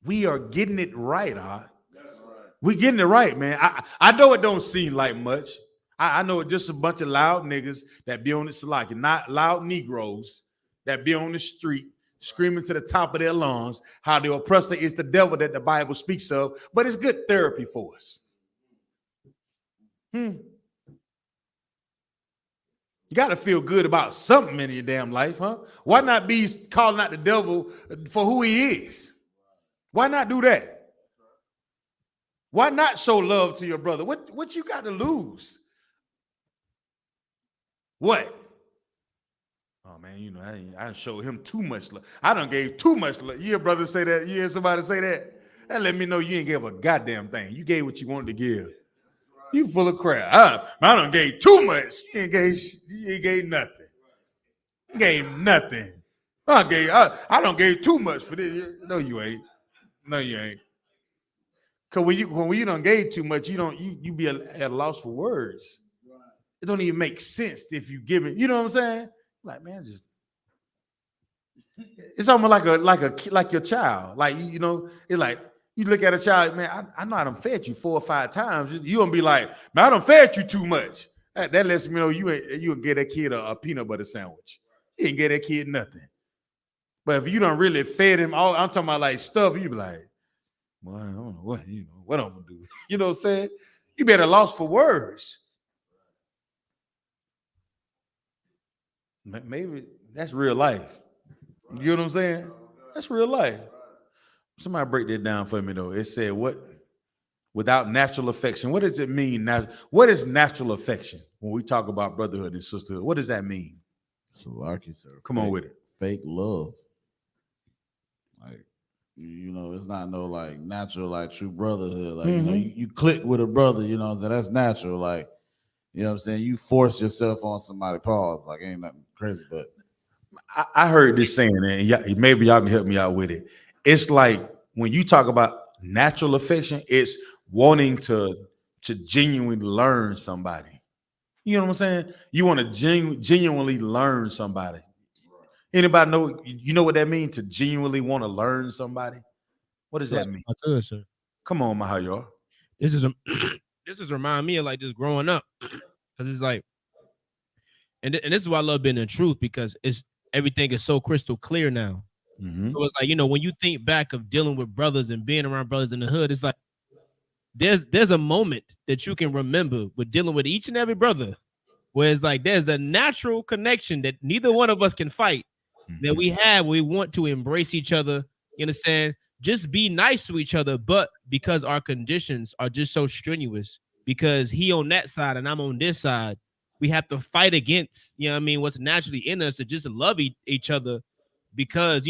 we are getting it right, huh? We're getting it right, man. I know it don't seem like much. I know it's just a bunch of loud niggas that be on the Salaki, not loud Negroes that be on the street screaming to the top of their lungs how the oppressor is the devil that the Bible speaks of, but it's good therapy for us. You got to feel good about something in your damn life, huh? Why not be calling out the devil for who he is? Why not do that? Why not show love to your brother? What you got to lose? What? Oh man, I showed him too much love. I done gave too much love. You hear brother say that? You hear somebody say that? That let me know you ain't gave a goddamn thing. You gave what you wanted to give. You full of crap. I done gave too much. You ain't gave nothing. You gave nothing. I done gave too much for this. No, you ain't. No, you ain't. Cause when you done gave too much, you be at a loss for words. It don't even make sense if you give it. You know what I'm saying? Like, man, it's almost like your child. Like it's like you look at a child, man. I know I done fed you 4 or 5 times. You gonna be like, man, I done fed you too much. That lets me know you can get that kid a peanut butter sandwich. You ain't get that kid nothing. But if you don't really fed him all, I'm talking about like stuff, you be like, well, I don't know what I'm gonna do. You know what I'm saying? You better lost for words. Maybe that's real life. You know what I'm saying? That's real life. Somebody break that down for me though. It said what? Without natural affection. What does it mean? What is natural affection when we talk about brotherhood and sisterhood? What does that mean? So like you said, come on with it. Fake love. Like, it's not no like natural, like true brotherhood. Like, you click with a brother, so that's natural. Like, you know what I'm saying? You force yourself on somebody, pause. Like, ain't nothing crazy, but I heard this saying, and maybe y'all can help me out with it. It's like when you talk about natural affection, it's wanting to genuinely learn somebody. You know what I'm saying? You want to genuinely learn somebody. Anybody know? You know what that means? To genuinely want to learn somebody. What does that mean? I could, sir. Come on, Mahayor. This is remind me of like just growing up, because it's like, and this is why I love being in truth, because everything is so crystal clear now. So it's like, when you think back of dealing with brothers and being around brothers in the hood, it's like there's a moment that you can remember with dealing with each and every brother, where it's like there's a natural connection that neither one of us can fight, that we have. We want to embrace each other, you understand? Just be nice to each other, but because our conditions are just so strenuous, because he on that side and I'm on this side, we have to fight against, what's naturally in us to just love each other, because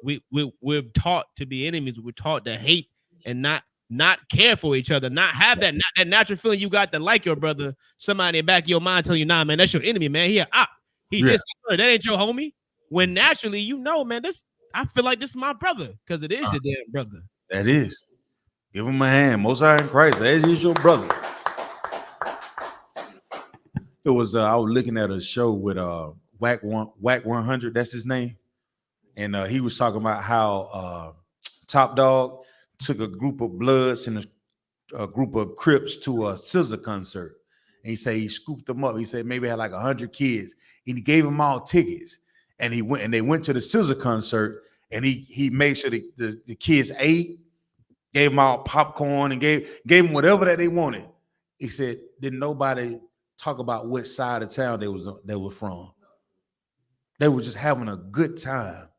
we're taught to be enemies. We're taught to hate and not care for each other, not have that natural feeling you got to like your brother. Somebody in the back of your mind telling you, nah, man, that's your enemy, man. This, that ain't your homie. When naturally, man, I feel like this is my brother, because it is your damn brother. That is. Give him a hand. Most High in Christ. That is your brother. It was I was looking at a show with Whack 100. That's his name. And he was talking about how Top Dog took a group of Bloods and a group of Crips to a Scissor concert. And he said he scooped them up. He said maybe had like 100 kids, and he gave them all tickets. And they went to the Scissor concert, and he made sure the kids ate, gave them all popcorn, and gave them whatever that they wanted. He said, didn't nobody talk about what side of town they were from. They were just having a good time.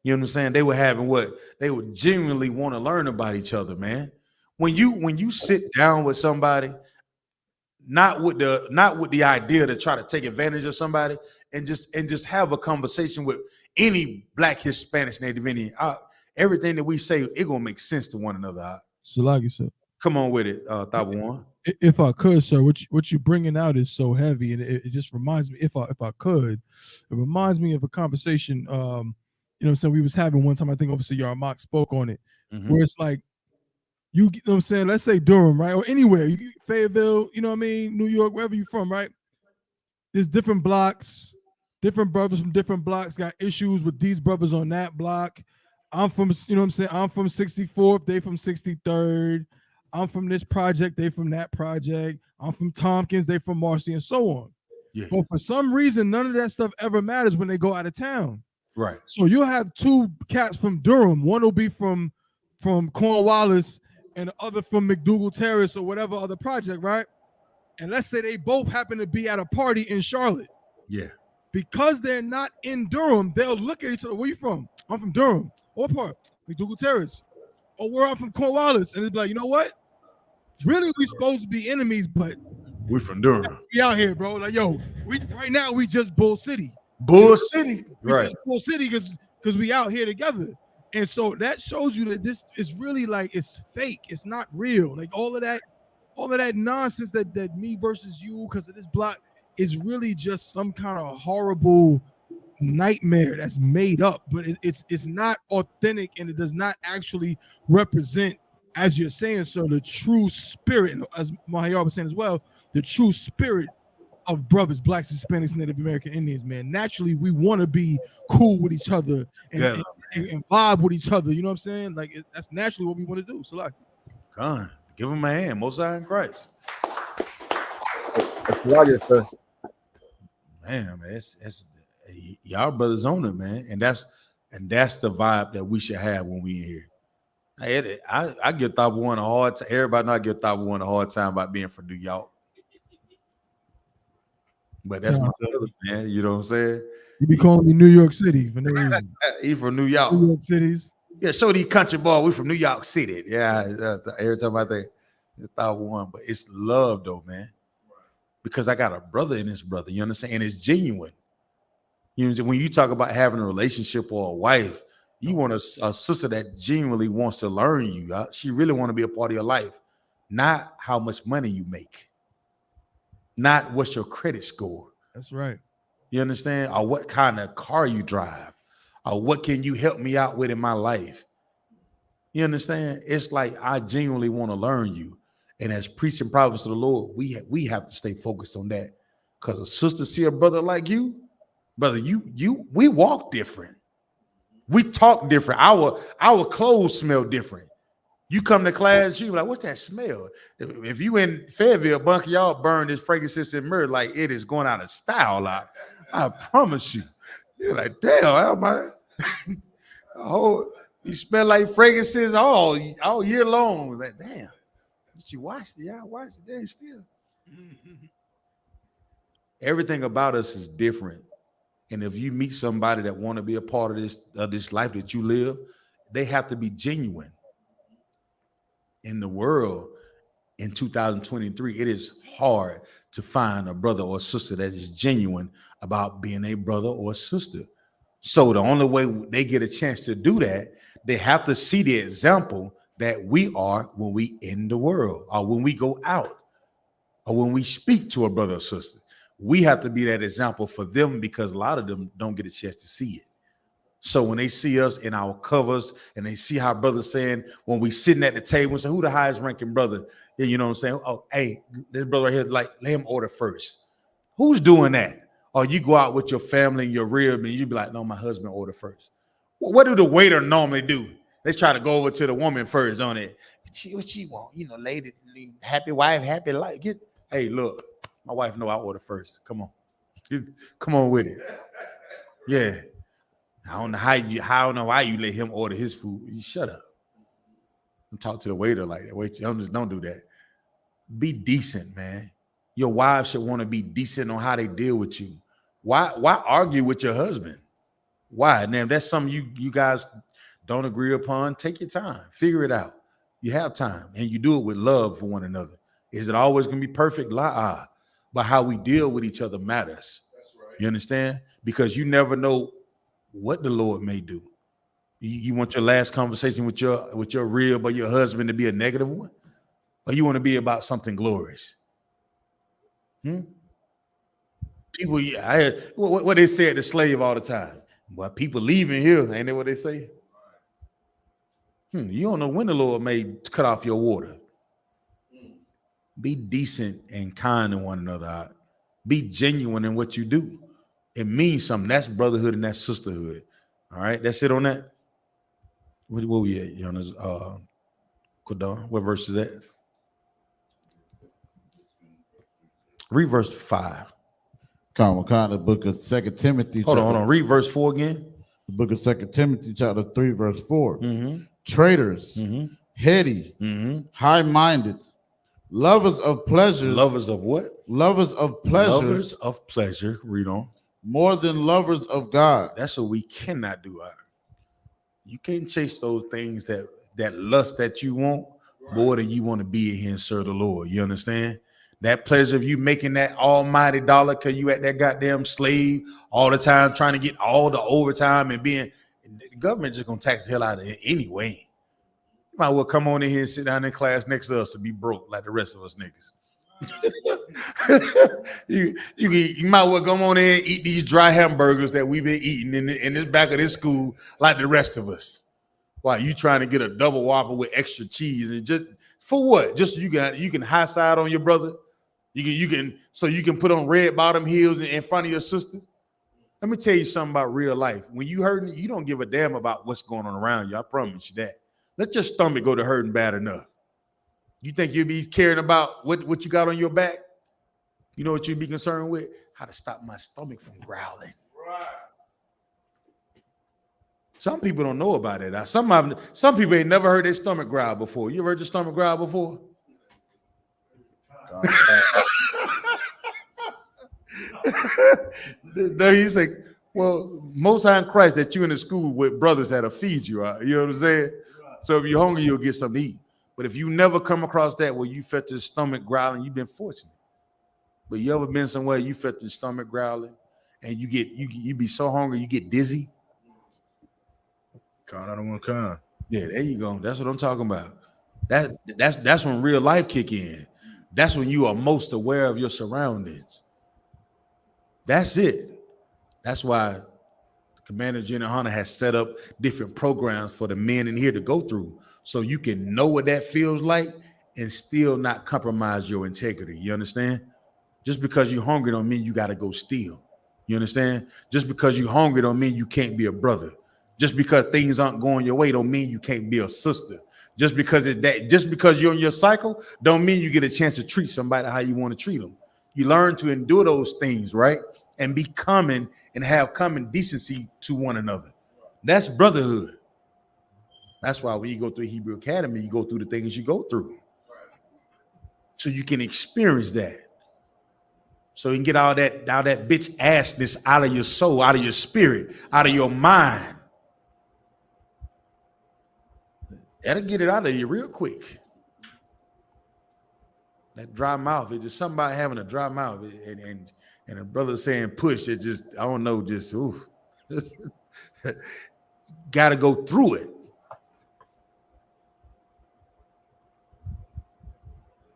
You know what I'm saying? They were having what they would genuinely want to learn about each other, man. When you sit down with somebody, not with the idea to try to take advantage of somebody, and just have a conversation with any Black, Hispanic, Native Indian, everything that we say, it gonna make sense to one another. So like you said, come on with it, Tabawan. If I could, sir, what you bringing out is so heavy, and it just reminds me. If I could, it reminds me of a conversation. You know, what I'm saying we was having one time. I think obviously YAHANNA spoke on it, where it's like you know what I'm saying. Let's say Durham, right, or anywhere, Fayetteville, you know what I mean, New York, wherever you're from, right? There's different blocks, different brothers from different blocks got issues with these brothers on that block. I'm from, you know what I'm saying, I'm from 64th, they from 63rd. I'm from this project, they from that project. I'm from Tompkins, they from Marcy, and so on. Yeah. But for some reason, none of that stuff ever matters when they go out of town. Right. So you'll have two cats from Durham. One will be from Cornwallis and the other from McDougal Terrace or whatever other project, right? And let's say they both happen to be at a party in Charlotte. Yeah. Because they're not in Durham, they'll look at each other. Where you from? I'm from Durham. What part? McDougal Terrace. Or where I'm from Cornwallis. And they'll be like, you know what? Really, we supposed to be enemies, but we from Durham. We out here, bro. Like, yo, right now we just Bull City. Bull City. Right. Just Bull City because we out here together. And so that shows you that this is really like it's fake. It's not real. Like all of that nonsense that me versus you because of this block is really just some kind of horrible nightmare that's made up, but it's not authentic and it does not actually represent, as you're saying, so the true spirit, and as Mahayar was saying as well, the true spirit of brothers, blacks, Hispanics, Native American Indians, man. Naturally, we want to be cool with each other and vibe with each other. You know what I'm saying? Like that's naturally what we want to do. So like, God, give him a hand. Most High in Christ. Man, it's y'all brothers on it, man, and that's the vibe that we should have when we in here. I get Thought One a hard time. Everybody know I get Thought One a hard time about being from New York, but that's my brother, man. You know what I'm saying? You be calling me New York City for no reason. He from New York. New York cities. Yeah, show these country boy. We from New York City. Yeah, every time I think it's Thought One, but it's love though, man. Because I got a brother in this brother. You understand? And it's genuine. You know, when you talk about having a relationship or a wife, you want a sister that genuinely wants to learn you. She really want to be a part of your life, not how much money you make, not what's your credit score. That's right. You understand? Or what kind of car you drive, or what can you help me out with in my life? You understand? It's like I genuinely want to learn you. And as priests and prophets of the Lord, we have to stay focused on that. Because a sister see a brother like you, brother, we walk different. We talk different. Our clothes smell different. You come to class, you like, what's that smell? If you in Fayetteville, a bunch of y'all burn this fragrances and myrrh like it is going out of style. I promise you. You're like, damn, how my you smell like fragrances all year long. Like, damn. You watched it, yeah, I watched it. Then still, everything about us is different. And if you meet somebody that want to be a part of this life that you live, they have to be genuine. In the world, in 2023, it is hard to find a brother or a sister that is genuine about being a brother or a sister. So the only way they get a chance to do that, they have to see the example that we are when we in the world, or when we go out, or when we speak to a brother or sister. We have to be that example for them because a lot of them don't get a chance to see it. So when they see us in our covers and they see how brothers saying, when we sitting at the table and say, who the highest ranking brother? Yeah, you know what I'm saying? Oh, hey, this brother right here, like, let him order first. Who's doing that? Or you go out with your family and your rib and you be like, no, my husband order first. Well, what do the waiter normally do? They try to go over to the woman first on it. What she want? You know, lady, happy wife, happy life. Hey, look, my wife know I order first. Come on. Come on with it. Yeah. I don't know why you let him order his food. You shut up. And talk to the waiter like that. Wait, just don't do that. Be decent, man. Your wives should want to be decent on how they deal with you. Why argue with your husband? Why? Now, if that's something you guys don't agree upon, take your time, figure it out. You have time, and you do it with love for one another. Is it always going to be perfect? But how we deal with each other matters. That's right. You understand? Because you never know what the Lord may do. You want your last conversation with your rib or your husband to be a negative one? or you want to be about something glorious? People, I heard what they say at the slave all the time. But people leaving here, ain't that what they say? You don't know when the Lord may cut off your water. Be decent and kind to one another. Be genuine in what you do. It means something. That's brotherhood and that's sisterhood. All right, that's it on that. Where we at, Jonas? Kodon, what verse is that? Read verse 5. Kind of the book of 2 Timothy. Hold on. Read verse 4 again. The book of 2 Timothy, chapter 3, verse 4. Traitors, heady, high-minded, lovers of pleasures. Lovers of what? Lovers of pleasures. Lovers of pleasure. Read on. More than lovers of God. That's what we cannot do. You can't chase those things that lust that you want more than you want to be in here and serve the Lord. You understand? That pleasure of you making that almighty dollar because you at that goddamn slave all the time trying to get all the overtime and the government just gonna tax the hell out of it anyway. You might well come on in here and sit down in class next to us to be broke like the rest of us niggas. you might well come on in and eat these dry hamburgers that we've been eating in this back of this school like the rest of us. Why you trying to get a double Whopper with extra cheese and just for what? Just so you can high side on your brother. You can put on red bottom heels in front of your sister. Let me tell you something about real life. When you hurting, you don't give a damn about what's going on around you. I promise you that. Let your stomach go to hurting bad enough. You think you'll be caring about what you got on your back? You know what you'd be concerned with? How to stop my stomach from growling. Right. Some people don't know about it. Some people ain't never heard their stomach growl before. You ever heard your stomach growl before? No, he's like, well, most high in Christ that you in the school with brothers that'll feed you. You know what I'm saying? So if you're hungry, you'll get something to eat. But if you never come across that where you felt your stomach growling, you've been fortunate. But you ever been somewhere you felt your stomach growling and you be so hungry you get dizzy? Kind out of one kind. Yeah, there you go. That's what I'm talking about. That's when real life kick in. That's when you are most aware of your surroundings. That's it. That's why Commander General Hunter has set up different programs for the men in here to go through so you can know what that feels like and still not compromise your integrity. You understand? Just because you're hungry don't mean you got to go steal. You understand? Just because you're hungry don't mean you can't be a brother. Just because things aren't going your way don't mean you can't be a sister. Just because you're in your cycle don't mean you get a chance to treat somebody how you want to treat them. You learn to endure those things, right? And be common and have common decency to one another. That's brotherhood. That's why when you go through Hebrew Academy, you go through the things you go through. So you can experience that. So you can get all that bitch assness out of your soul, out of your spirit, out of your mind. That'll get it out of you real quick. That dry mouth, it's just something about having a dry mouth and a brother saying push, it just, I don't know, just, ooh. Got to go through it.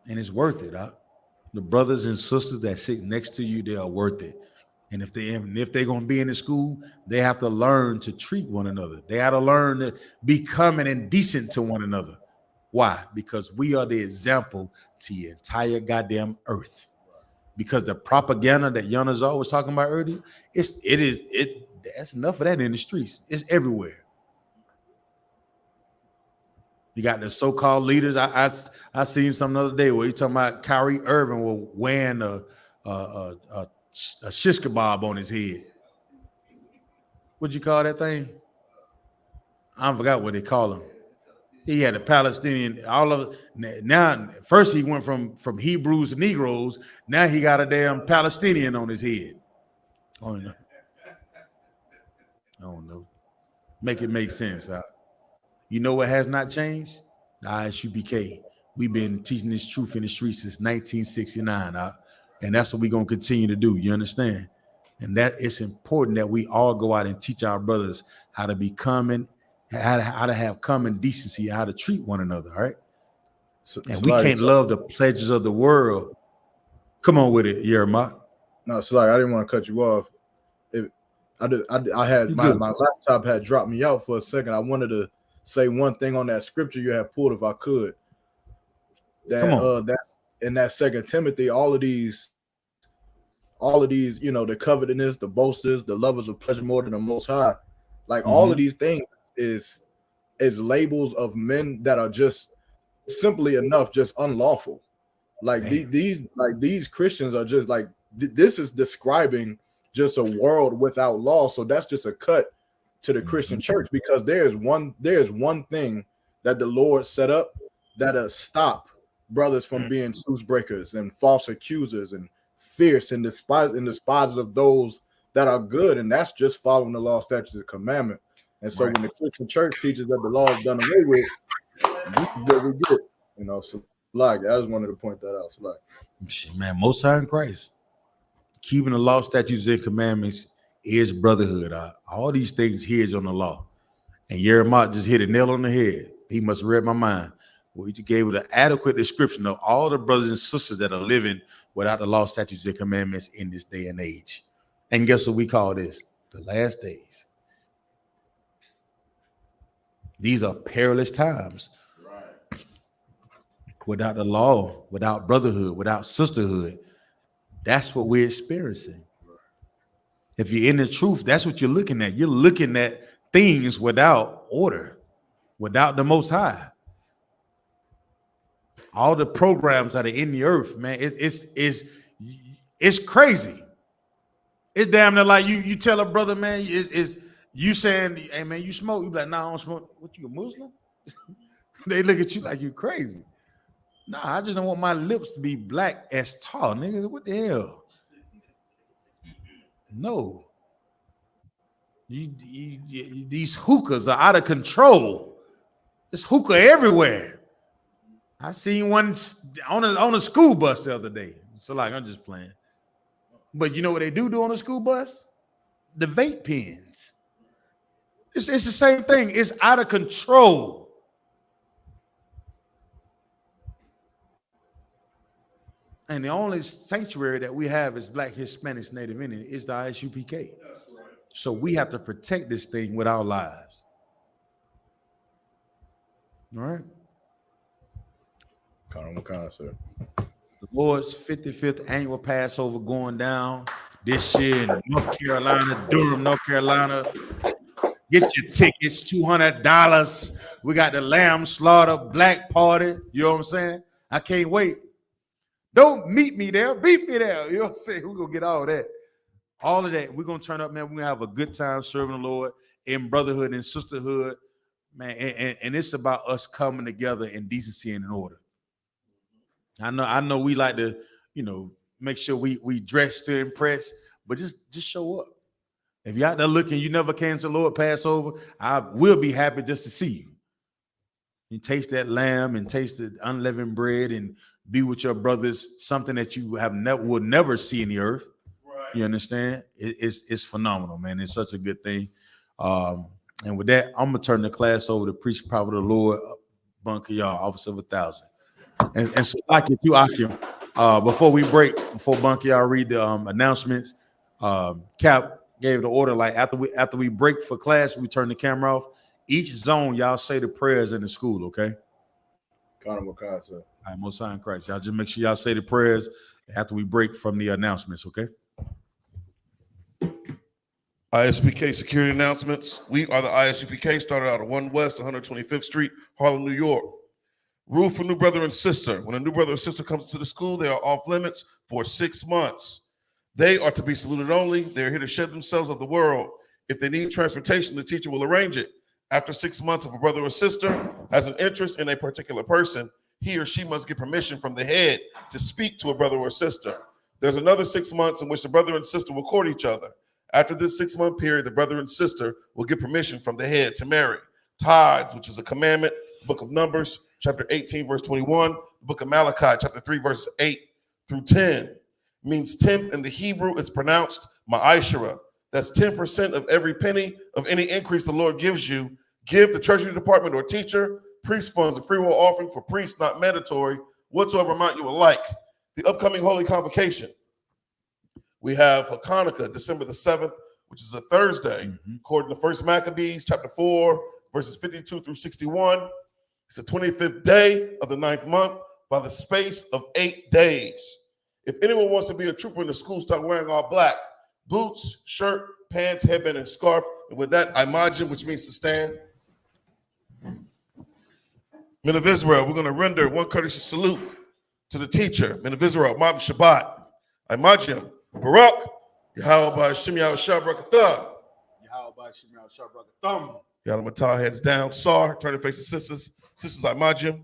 And it's worth it. The brothers and sisters that sit next to you, they are worth it. And if they're going to be in the school, they have to learn to treat one another. They have to learn to be common and decent to one another. Why? Because we are the example to the entire goddamn earth. Because the propaganda that N.W.O was talking about earlier, that's enough of that in the streets. It's everywhere. You got the so-called leaders. I seen something the other day where you talking about Kyrie Irving was wearing a shish kebab on his head. What'd you call that thing? I forgot what they call him. He had a Palestinian, all of it. Now, first he went from Hebrews to Negroes. Now he got a damn Palestinian on his head. I don't know. Make it make sense. You know what has not changed? The I.S.U.P.K. We've been teaching this truth in the streets since 1969. And that's what we're going to continue to do. You understand? And that it's important that we all go out and teach our brothers how to be common, how to have common decency, how to treat one another. All right. And we can't love the pleasures of the world. Come on with it, Jeremiah. No, so like I didn't want to cut you off. I had my laptop had dropped me out for a second. I wanted to say one thing on that scripture you had pulled, if I could. That's in that 2 Timothy. All of these, you know, the covetousness, the boasters, the lovers of pleasure more than the Most High, like all of these things is labels of men that are just simply enough just unlawful. Like these Christians are just like this is describing just a world without law. So that's just a cut to the Christian church, because there's one thing that the Lord set up that'll stop brothers from being truce breakers and false accusers and fierce and despisers of those that are good, and that's just following the law, statutes, and commandment. And so when the Christian church teaches that the law is done away with, this is what we get, you know. So like I just wanted to point that out. So like, man, Most High in Christ, keeping the law, statutes, and commandments is brotherhood. All these things hinge on the law. And Jeremiah just hit a nail on the head. He must have read my mind. Well, he gave it an adequate description of all the brothers and sisters that are living without the law, statutes, and commandments in this day and age. And guess what we call this? The last days. These are perilous times. Without the law, without brotherhood, without sisterhood, that's what we're experiencing. If you're in the truth, that's what you're looking at. You're looking at things without order, without the Most High. All the programs that are in the earth, man, it's crazy. It's damn near like you tell a brother, man, is you saying, hey man, you smoke? You be like, nah, I don't smoke. What, you a Muslim? They look at you like you crazy. Nah, I just don't want my lips to be black as tar, nigga. What the hell? No. These hookahs are out of control. There's hookah everywhere. I seen one on a school bus the other day. So like, I'm just playing. But you know what they do on a school bus? The vape pens. It's the same thing. It's out of control. And the only sanctuary that we have is Black, Hispanics, Native Indian is the I.S.U.P.K. So we have to protect this thing with our lives. All right. Sir. The Lord's 55th annual Passover going down this year in North Carolina, Durham, North Carolina. Get your tickets, $200. We got the lamb slaughter, black party. You know what I'm saying? I can't wait. Don't meet me there, beat me there. You know what I'm saying? We're going to get all that. All of that. We're going to turn up, man. We're going to have a good time serving the Lord in brotherhood and sisterhood, man. And it's about us coming together in decency and in order. I know we like to, you know, make sure we dress to impress, but just show up. If you're out there looking, you never came to the Lord Passover, I will be happy just to see you. You taste that lamb and taste the unleavened bread and be with your brothers, something that you will never see in the earth. Right. You understand? It's phenomenal, man. It's such a good thing. And with that, I'm gonna turn the class over to preach prophet of the Lord, Bunker Y'all, Officer of 1,000. And so, like if you Akim, before Bunker Y'all read the announcements, Cap gave the order, like after we break for class, we turn the camera off. Each zone, y'all say the prayers in the school, okay? Sir. All right, Most High in Christ. Y'all just make sure y'all say the prayers after we break from the announcements, okay? I.S.U.P.K. security announcements. We are the I.S.U.P.K. started out at 1 West 125th Street, Harlem, New York. Rule for new brother and sister. When a new brother or sister comes to the school, they are off limits for 6 months. They are to be saluted only. They're here to shed themselves of the world. If they need transportation, the teacher will arrange it. After 6 months, if a brother or sister has an interest in a particular person, he or she must get permission from the head to speak to a brother or sister. There's another 6 months in which the brother and sister will court each other. After this 6-month period, the brother and sister will get permission from the head to marry. Tithes, which is a commandment, the book of Numbers, chapter 18, verse 21, the book of Malachi, chapter 3, verse 8 through 10, means 10th in the Hebrew. It's pronounced ma'ashara. That's 10% of every penny of any increase the Lord gives you. Give the treasury department or teacher priest funds, a free will offering for priests, not mandatory, whatsoever amount you would like. The upcoming Holy Convocation. We have Hanukkah, December the 7th, which is a Thursday, according to 1 Maccabees, chapter 4, verses 52 through 61. It's the 25th day of the 9th month by the space of 8 days. If anyone wants to be a trooper in the school, start wearing all black. Boots, shirt, pants, headband, and scarf. And with that, imagine, which means to stand. Men of Israel, we're going to render one courteous salute to the teacher. Men of Israel, Ma'am Shabbat. Imagine, Barak, Yahweh Ba'Shem Yahushua Brakatah. Yahweh Ba'Shem Yahushua Brakatah. Yahweh hands down. Sar, turn and face the sisters. Sisters, Imagine.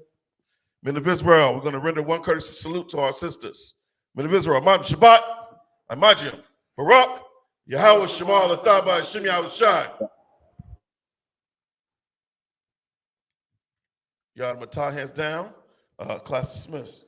Men of Israel, we're going to render one courteous salute to our sisters. Men of Israel, Ma'am Shabbat. Imagine, Barak, Yahweh Shema Latah Ba'Shem Yahushua. Yahweh hands down. Class dismissed.